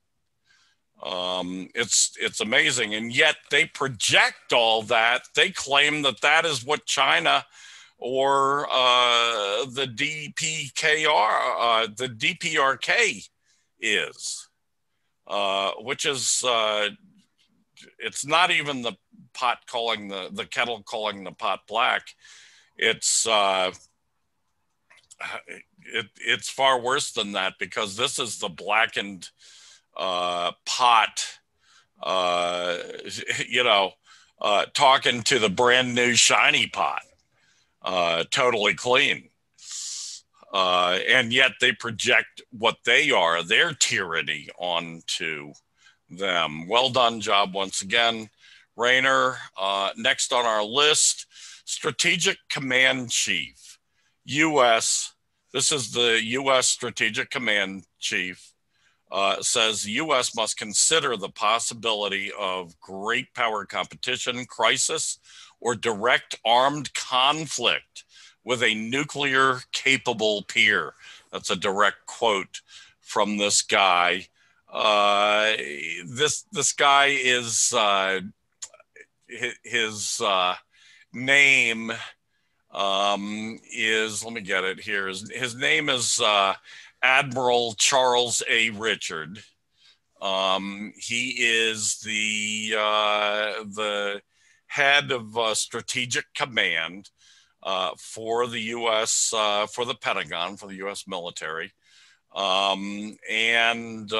It's amazing. And yet they project all that. They claim that that is what China or the DPRK is, which is, it's not even the pot calling the kettle calling the pot black. It's it's far worse than that, because this is the blackened pot, talking to the brand new shiny pot, totally clean. And yet they project what they are, their tyranny, onto them. Well done job once again, Rainer. Next on our list, Strategic Command Chief, U.S. This is the U.S. Strategic Command Chief. Says the U.S. must consider the possibility of great power competition, crisis, or direct armed conflict with a nuclear capable peer. That's a direct quote from this guy. This guy is his name is, let me get it here. His name is Admiral Charles A. Richard. He is the head of Strategic Command for the U.S. For the Pentagon, for the U.S. military, and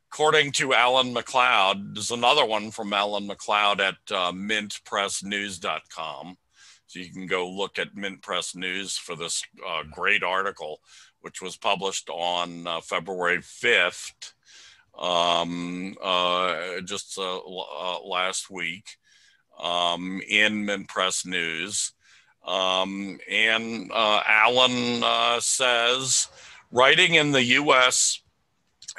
according to Alan McLeod, there's another one from Alan McLeod at mintpressnews.com. So you can go look at Mint Press News for this great article, which was published on February 5th, just last week, in Mint Press News. And Alan says, writing in the U.S.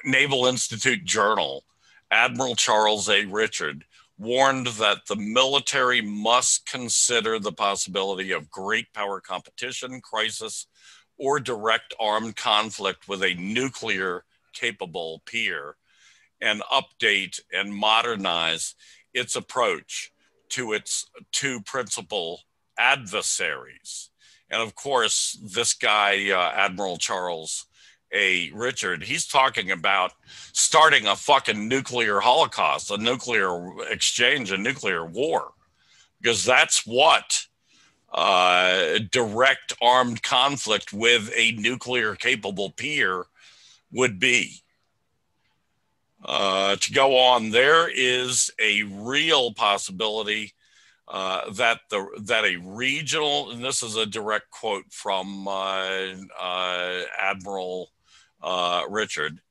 Naval Institute Journal, Admiral Charles A. Richard warned that the military must consider the possibility of great power competition, crisis, or direct armed conflict with a nuclear capable peer, and update and modernize its approach to its two principal adversaries. And of course, this guy, Admiral Charles A. Richard, he's talking about starting a fucking nuclear holocaust, a nuclear exchange, a nuclear war, because that's what direct armed conflict with a nuclear capable peer would be. To go on, there is a real possibility that a regional, and this is a direct quote from Admiral Richard,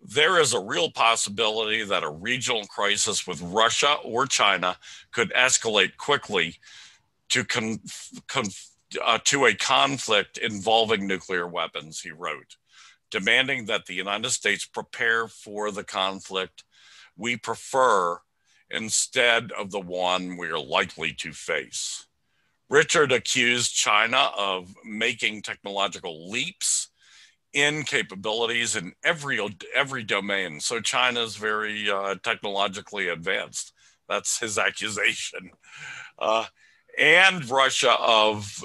there is a real possibility that a regional crisis with Russia or China could escalate quickly to a conflict involving nuclear weapons, he wrote. demanding that the United States prepare for the conflict we prefer instead of the one we are likely to face. Richard accused China of making technological leaps in capabilities in every domain. So China is very technologically advanced. That's his accusation. And Russia of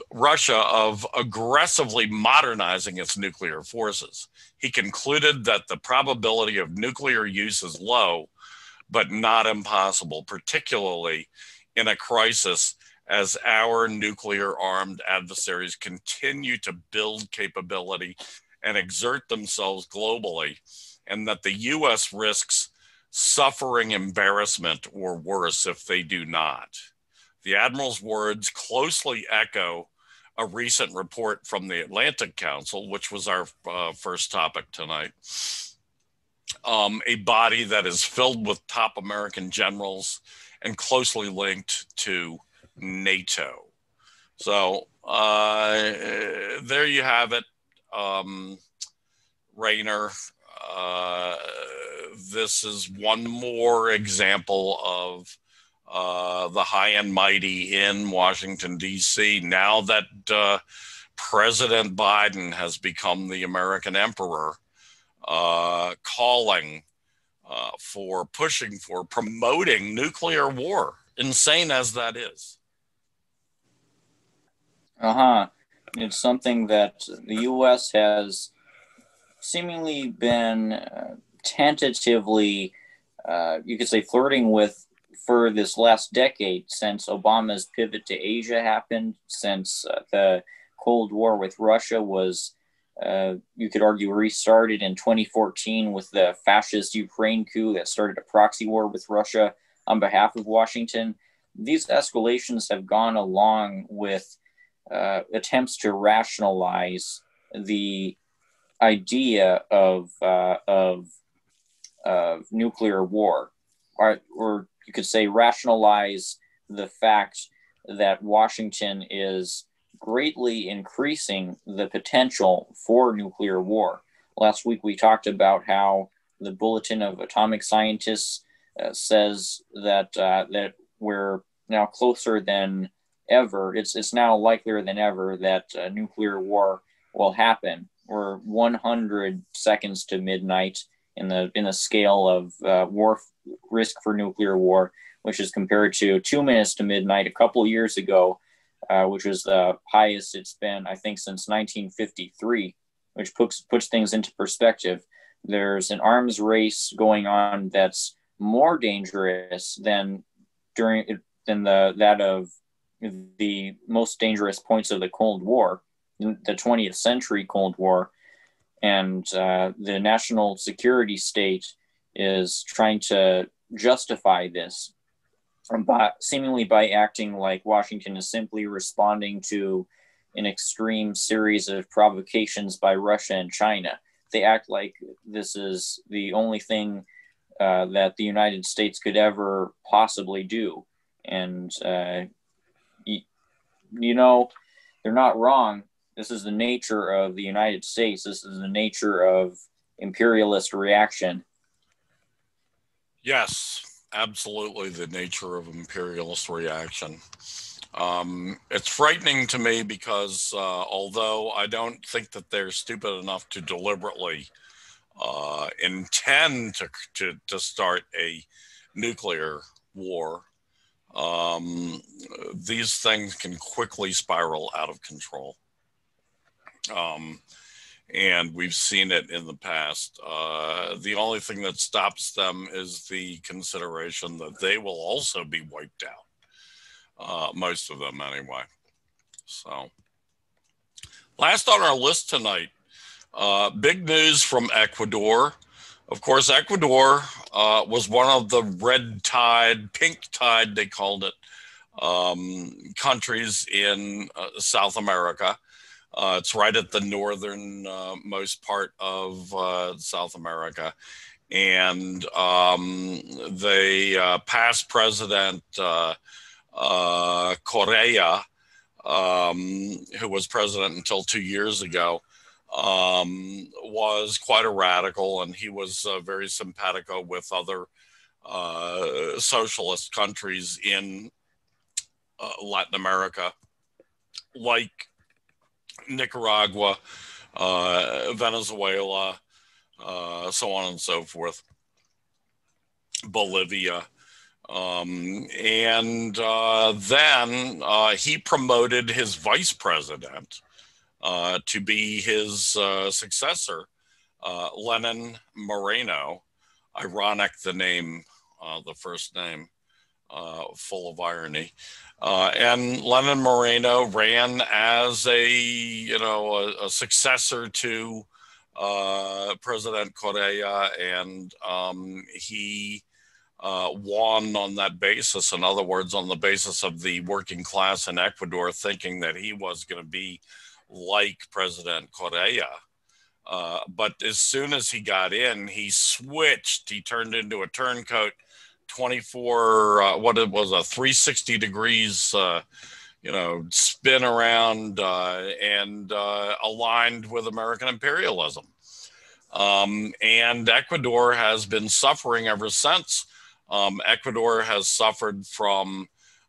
aggressively modernizing its nuclear forces. He concluded that the probability of nuclear use is low, but not impossible, particularly in a crisis as our nuclear-armed adversaries continue to build capability and exert themselves globally, and that the U.S. risks suffering embarrassment or worse if they do not. The Admiral's words closely echo a recent report from the Atlantic Council, which was our first topic tonight, a body that is filled with top American generals and closely linked to NATO. So there you have it, Rainer. This is one more example of the high and mighty in Washington, D.C. Now that President Biden has become the American emperor, calling for, pushing for, promoting nuclear war, insane as that is. It's something that the U.S. has seemingly been tentatively, you could say, flirting with for this last decade, since Obama's pivot to Asia happened, since the Cold War with Russia was, you could argue, restarted in 2014 with the fascist Ukraine coup that started a proxy war with Russia on behalf of Washington. These escalations have gone along with attempts to rationalize the idea of nuclear war, or you could say rationalize the fact that Washington is greatly increasing the potential for nuclear war. Last week we talked about how the Bulletin of Atomic Scientists says that that we're now closer than ever. It's now likelier than ever that nuclear war will happen. We're 100 seconds to midnight in the scale of war risk for nuclear war, which is compared to 2 minutes to midnight a couple of years ago, which was the highest it's been, I think, since 1953, which puts things into perspective. There's an arms race going on that's more dangerous than that of the most dangerous points of the Cold War, the 20th century Cold War. And the national security state is trying to justify this seemingly by acting like Washington is simply responding to an extreme series of provocations by Russia and China. They act like this is the only thing that the United States could ever possibly do. And, you know, they're not wrong. This is the nature of the United States. This is the nature of imperialist reaction. Yes, absolutely the nature of imperialist reaction. It's frightening to me because although I don't think that they're stupid enough to deliberately intend to start a nuclear war, these things can quickly spiral out of control. And we've seen it in the past. The only thing that stops them is the consideration that they will also be wiped out. Most of them anyway. So last on our list tonight, big news from Ecuador. Of course, Ecuador was one of the red tide, pink tide, they called it, countries in South America. It's right at the northern most part of South America. And the past president, Correa, who was president until 2 years ago, was quite a radical, and he was very simpatico with other socialist countries in Latin America, like Nicaragua, Venezuela, so on and so forth, Bolivia. Then he promoted his vice president to be his successor, Lenin Moreno. Ironic, the name, the first name, full of irony. And Lenin Moreno ran as a successor to President Correa, and he won on that basis. In other words, on the basis of the working class in Ecuador thinking that he was going to be like President Correa. But as soon as he got in, he switched. He turned into a turncoat, 24, what it was, a 360 degrees, spin around and aligned with American imperialism. And Ecuador has been suffering ever since. Ecuador has suffered from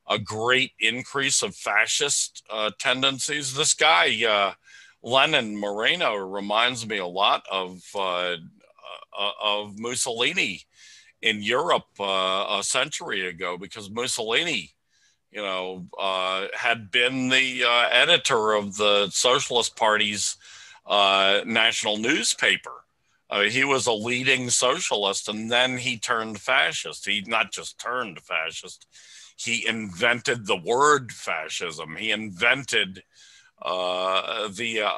a great increase of fascist tendencies. This guy, Lenin Moreno, reminds me a lot of Mussolini in Europe a century ago, because Mussolini, had been the editor of the Socialist Party's national newspaper. He was a leading socialist, and then he turned fascist. He not just turned fascist, he invented the word fascism. He invented the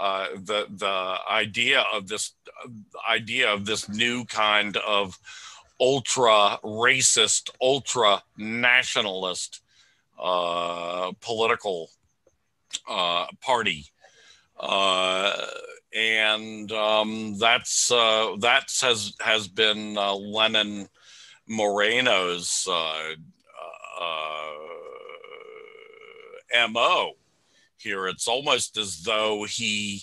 idea of this new kind of ultra racist, ultra nationalist political party. That has been Lenin Moreno's MO here. It's almost as though he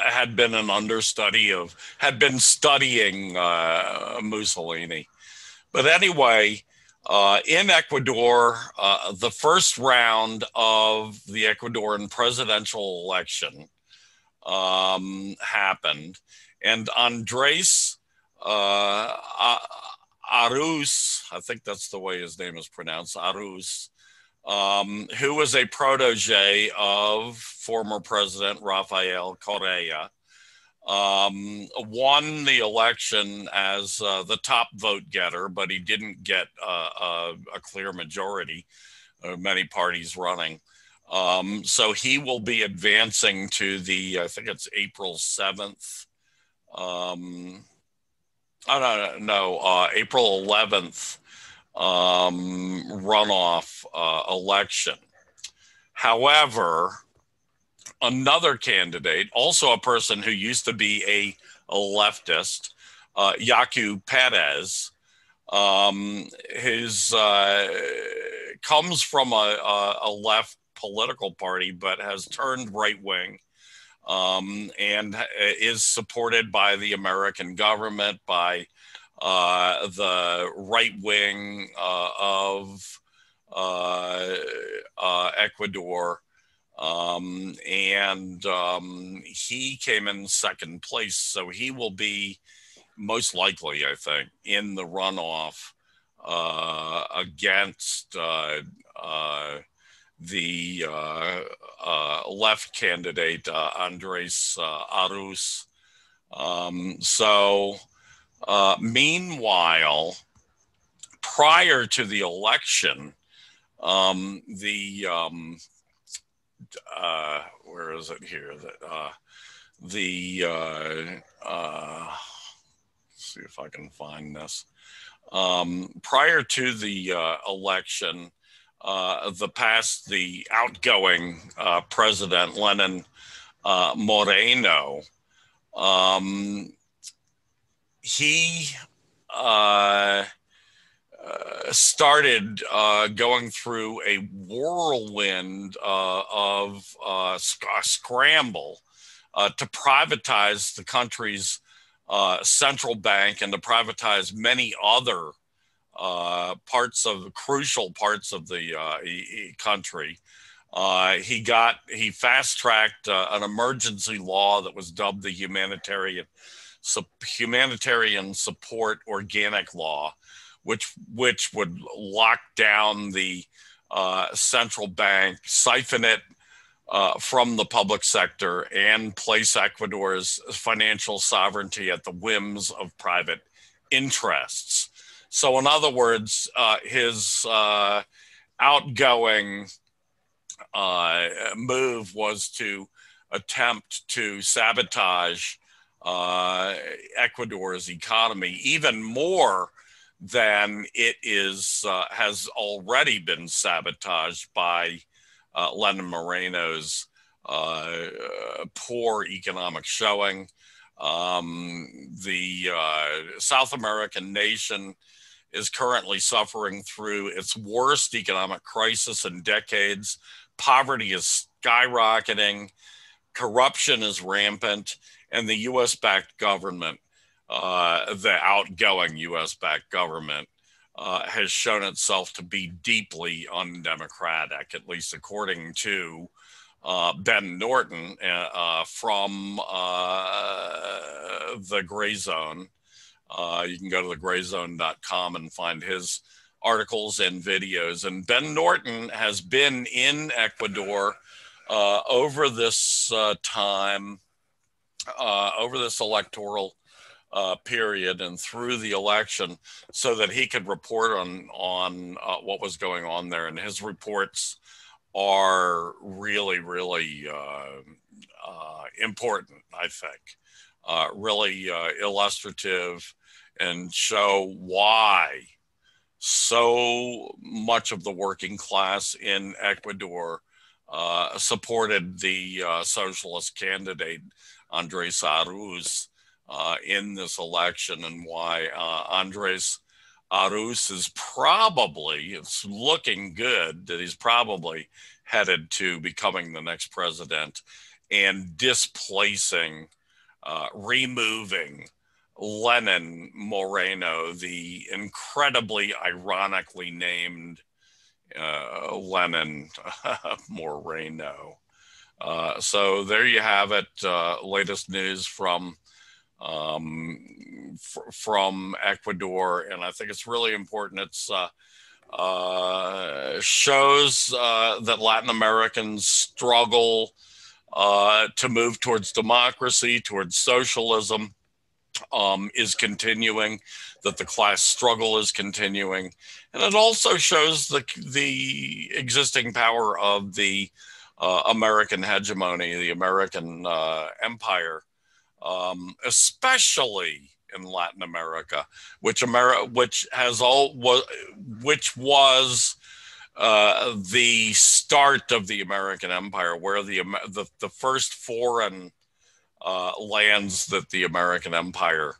had been an understudy had been studying Mussolini. But anyway, in Ecuador, the first round of the Ecuadorian presidential election happened, and Andres Arus, I think that's the way his name is pronounced, Arus, who was a protege of former President Rafael Correa, won the election as the top vote getter, but he didn't get a clear majority. Many parties running. So he will be advancing to the, I think it's April 7th. April 11th runoff election. However, another candidate, also a person who used to be a leftist, Yaku Perez, comes from a left political party, but has turned right wing, and is supported by the American government, by the right wing of Ecuador. He came in second place, so he will be most likely, I think, in the runoff against the left candidate, Andres Arus. Meanwhile, prior to the election, where is it here? See if I can find this. Prior to the election, the outgoing president, Lenin Moreno, he started going through a whirlwind of a scramble to privatize the country's central bank and to privatize many other crucial parts of the country. He fast-tracked an emergency law that was dubbed the Humanitarian Support Organic Law, which would lock down the central bank, siphon it from the public sector, and place Ecuador's financial sovereignty at the whims of private interests. So, in other words, his outgoing move was to attempt to sabotage Ecuador's economy even more than it has already been sabotaged by Lenin Moreno's poor economic showing. The South American nation is currently suffering through its worst economic crisis in decades. Poverty is skyrocketing, corruption is rampant, and the US-backed government, the outgoing US-backed government, has shown itself to be deeply undemocratic, at least according to Ben Norton from the Gray Zone. You can go to thegrayzone.com and find his articles and videos. And Ben Norton has been in Ecuador over this time, over this electoral period and through the election, so that he could report on what was going on there. And his reports are really, really important, I think, really illustrative, and show why so much of the working class in Ecuador supported the socialist candidate Andres Aruz in this election, and why Andres Aruz is probably, it's looking good that he's probably headed to becoming the next president and displacing, removing Lenin Moreno, the incredibly ironically named Lenin Moreno. So there you have it. Latest news from Ecuador, and I think it's really important. It's shows that Latin Americans struggle to move towards democracy, towards socialism, is continuing, that the class struggle is continuing. And it also shows the existing power of the American hegemony, the American empire, especially in Latin America, which was the start of the American empire, where the first foreign lands that the American empire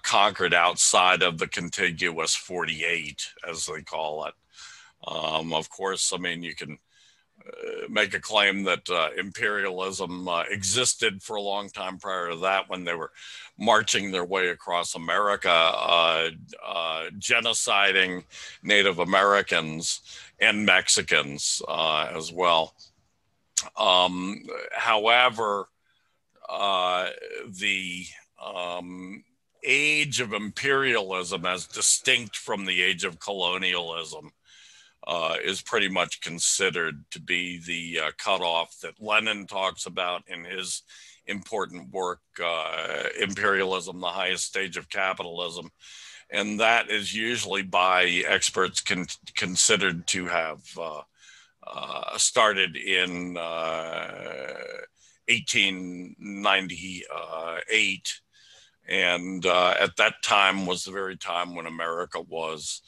conquered outside of the contiguous 48, as they call it. Of course, I mean, you can make a claim that imperialism existed for a long time prior to that, when they were marching their way across America, genociding Native Americans and Mexicans as well. However, the age of imperialism, as distinct from the age of colonialism, is pretty much considered to be the cutoff that Lenin talks about in his important work, Imperialism, the Highest Stage of Capitalism. And that is usually by experts considered to have started in 1898. And at that time was the very time when America was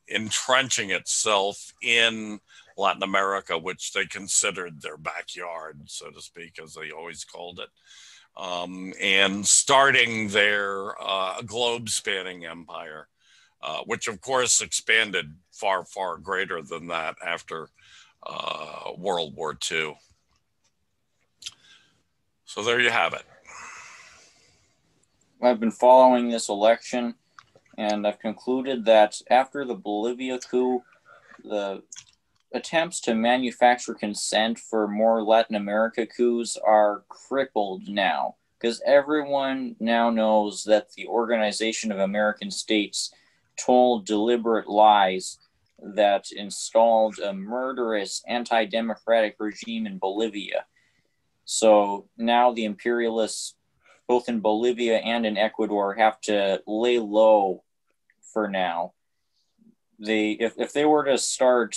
entrenching itself in Latin America, which they considered their backyard, so to speak, as they always called it, and starting their globe-spanning empire. which of course expanded far, far greater than that after World War II. So there you have it. I've been following this election, and I've concluded that after the Bolivia coup, the attempts to manufacture consent for more Latin America coups are crippled now, because everyone now knows that the Organization of American States told deliberate lies that installed a murderous anti-democratic regime in Bolivia. So now the imperialists, both in Bolivia and in Ecuador, have to lay low for now. If they were to start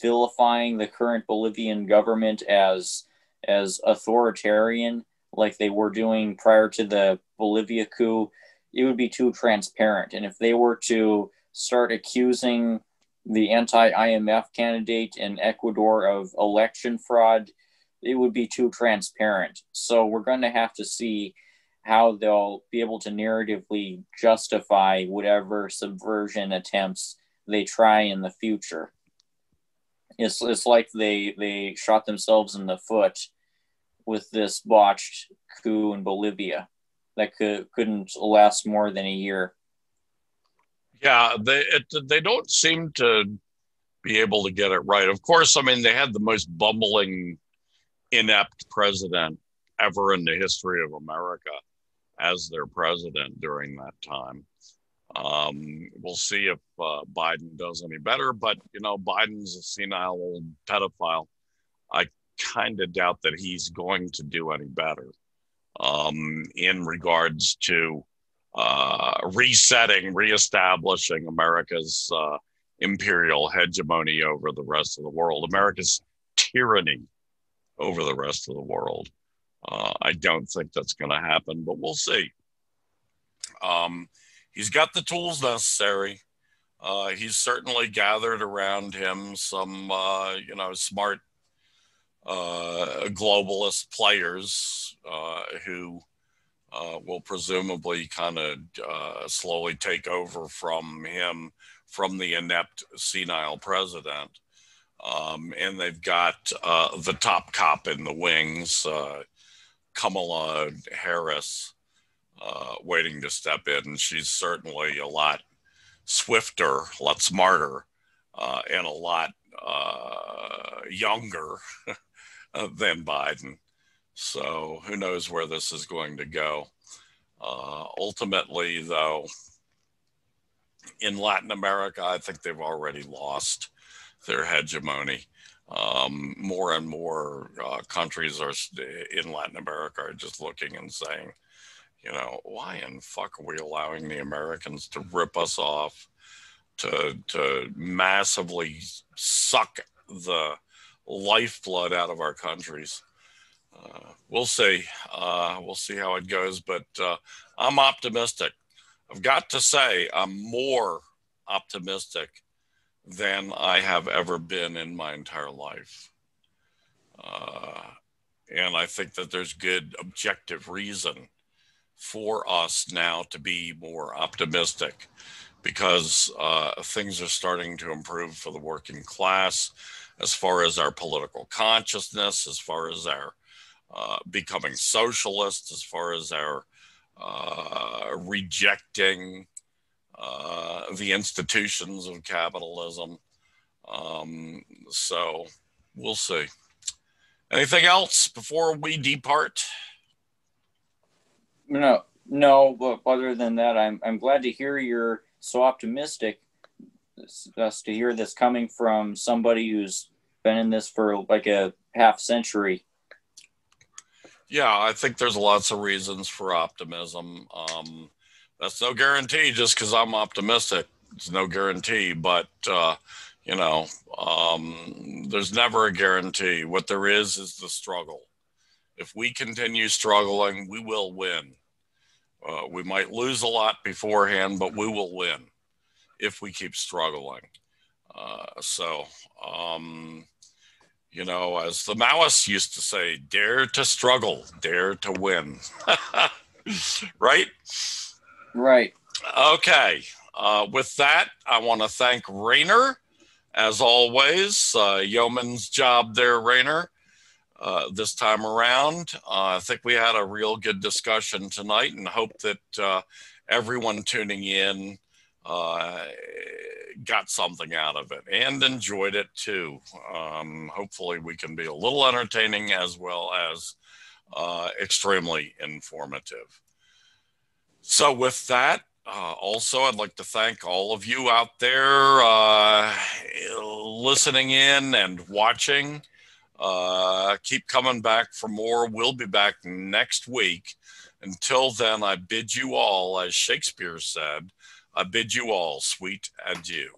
vilifying the current Bolivian government as authoritarian, like they were doing prior to the Bolivia coup, it would be too transparent. And if they were to start accusing the anti-IMF candidate in Ecuador of election fraud, it would be too transparent. So we're going to have to see how they'll be able to narratively justify whatever subversion attempts they try in the future. It's like they shot themselves in the foot with this botched coup in Bolivia that couldn't last more than a year. Yeah, they don't seem to be able to get it right. Of course, I mean, they had the most bumbling, inept president ever in the history of America as their president during that time. We'll see if Biden does any better, but you know, Biden's a senile old pedophile. I kind of doubt that he's going to do any better in regards to reestablishing America's imperial hegemony over the rest of the world, America's tyranny over the rest of the world. I don't think that's going to happen, but we'll see. He's got the tools necessary. He's certainly gathered around him some, smart globalist players who will presumably kind of slowly take over from him, from the inept, senile president. And they've got the top cop in the wings, Kamala Harris, waiting to step in. She's certainly a lot swifter, a lot smarter, and a lot younger than Biden. So who knows where this is going to go. Ultimately, though, in Latin America, I think they've already lost their hegemony. More and more countries in Latin America are just looking and saying, you know, why in fuck are we allowing the Americans to rip us off, to massively suck the lifeblood out of our countries? We'll see. We'll see how it goes, but I'm optimistic. I've got to say, I'm more optimistic than I have ever been in my entire life. And I think that there's good objective reason for us now to be more optimistic, because things are starting to improve for the working class as far as our political consciousness, as far as our becoming socialist, as far as our rejecting the institutions of capitalism. So we'll see. Anything else before we depart? No, but other than that, I'm glad to hear you're so optimistic. Just to hear this coming from somebody who's been in this for like a half century. Yeah, I think there's lots of reasons for optimism. That's no guarantee just because I'm optimistic. It's no guarantee, but there's never a guarantee. What there is the struggle. If we continue struggling, we will win. We might lose a lot beforehand, but we will win if we keep struggling. As the Maoists used to say, dare to struggle, dare to win. Right? Right. Okay. With that, I want to thank Rainer, as always. Yeoman's job there, Rainer. This time around, I think we had a real good discussion tonight, and hope that everyone tuning in got something out of it and enjoyed it too. Hopefully we can be a little entertaining as well as extremely informative. So with that, also, I'd like to thank all of you out there listening in and watching. Keep coming back for more. We'll be back next week. Until then, I bid you all, as Shakespeare said, I bid you all sweet adieu.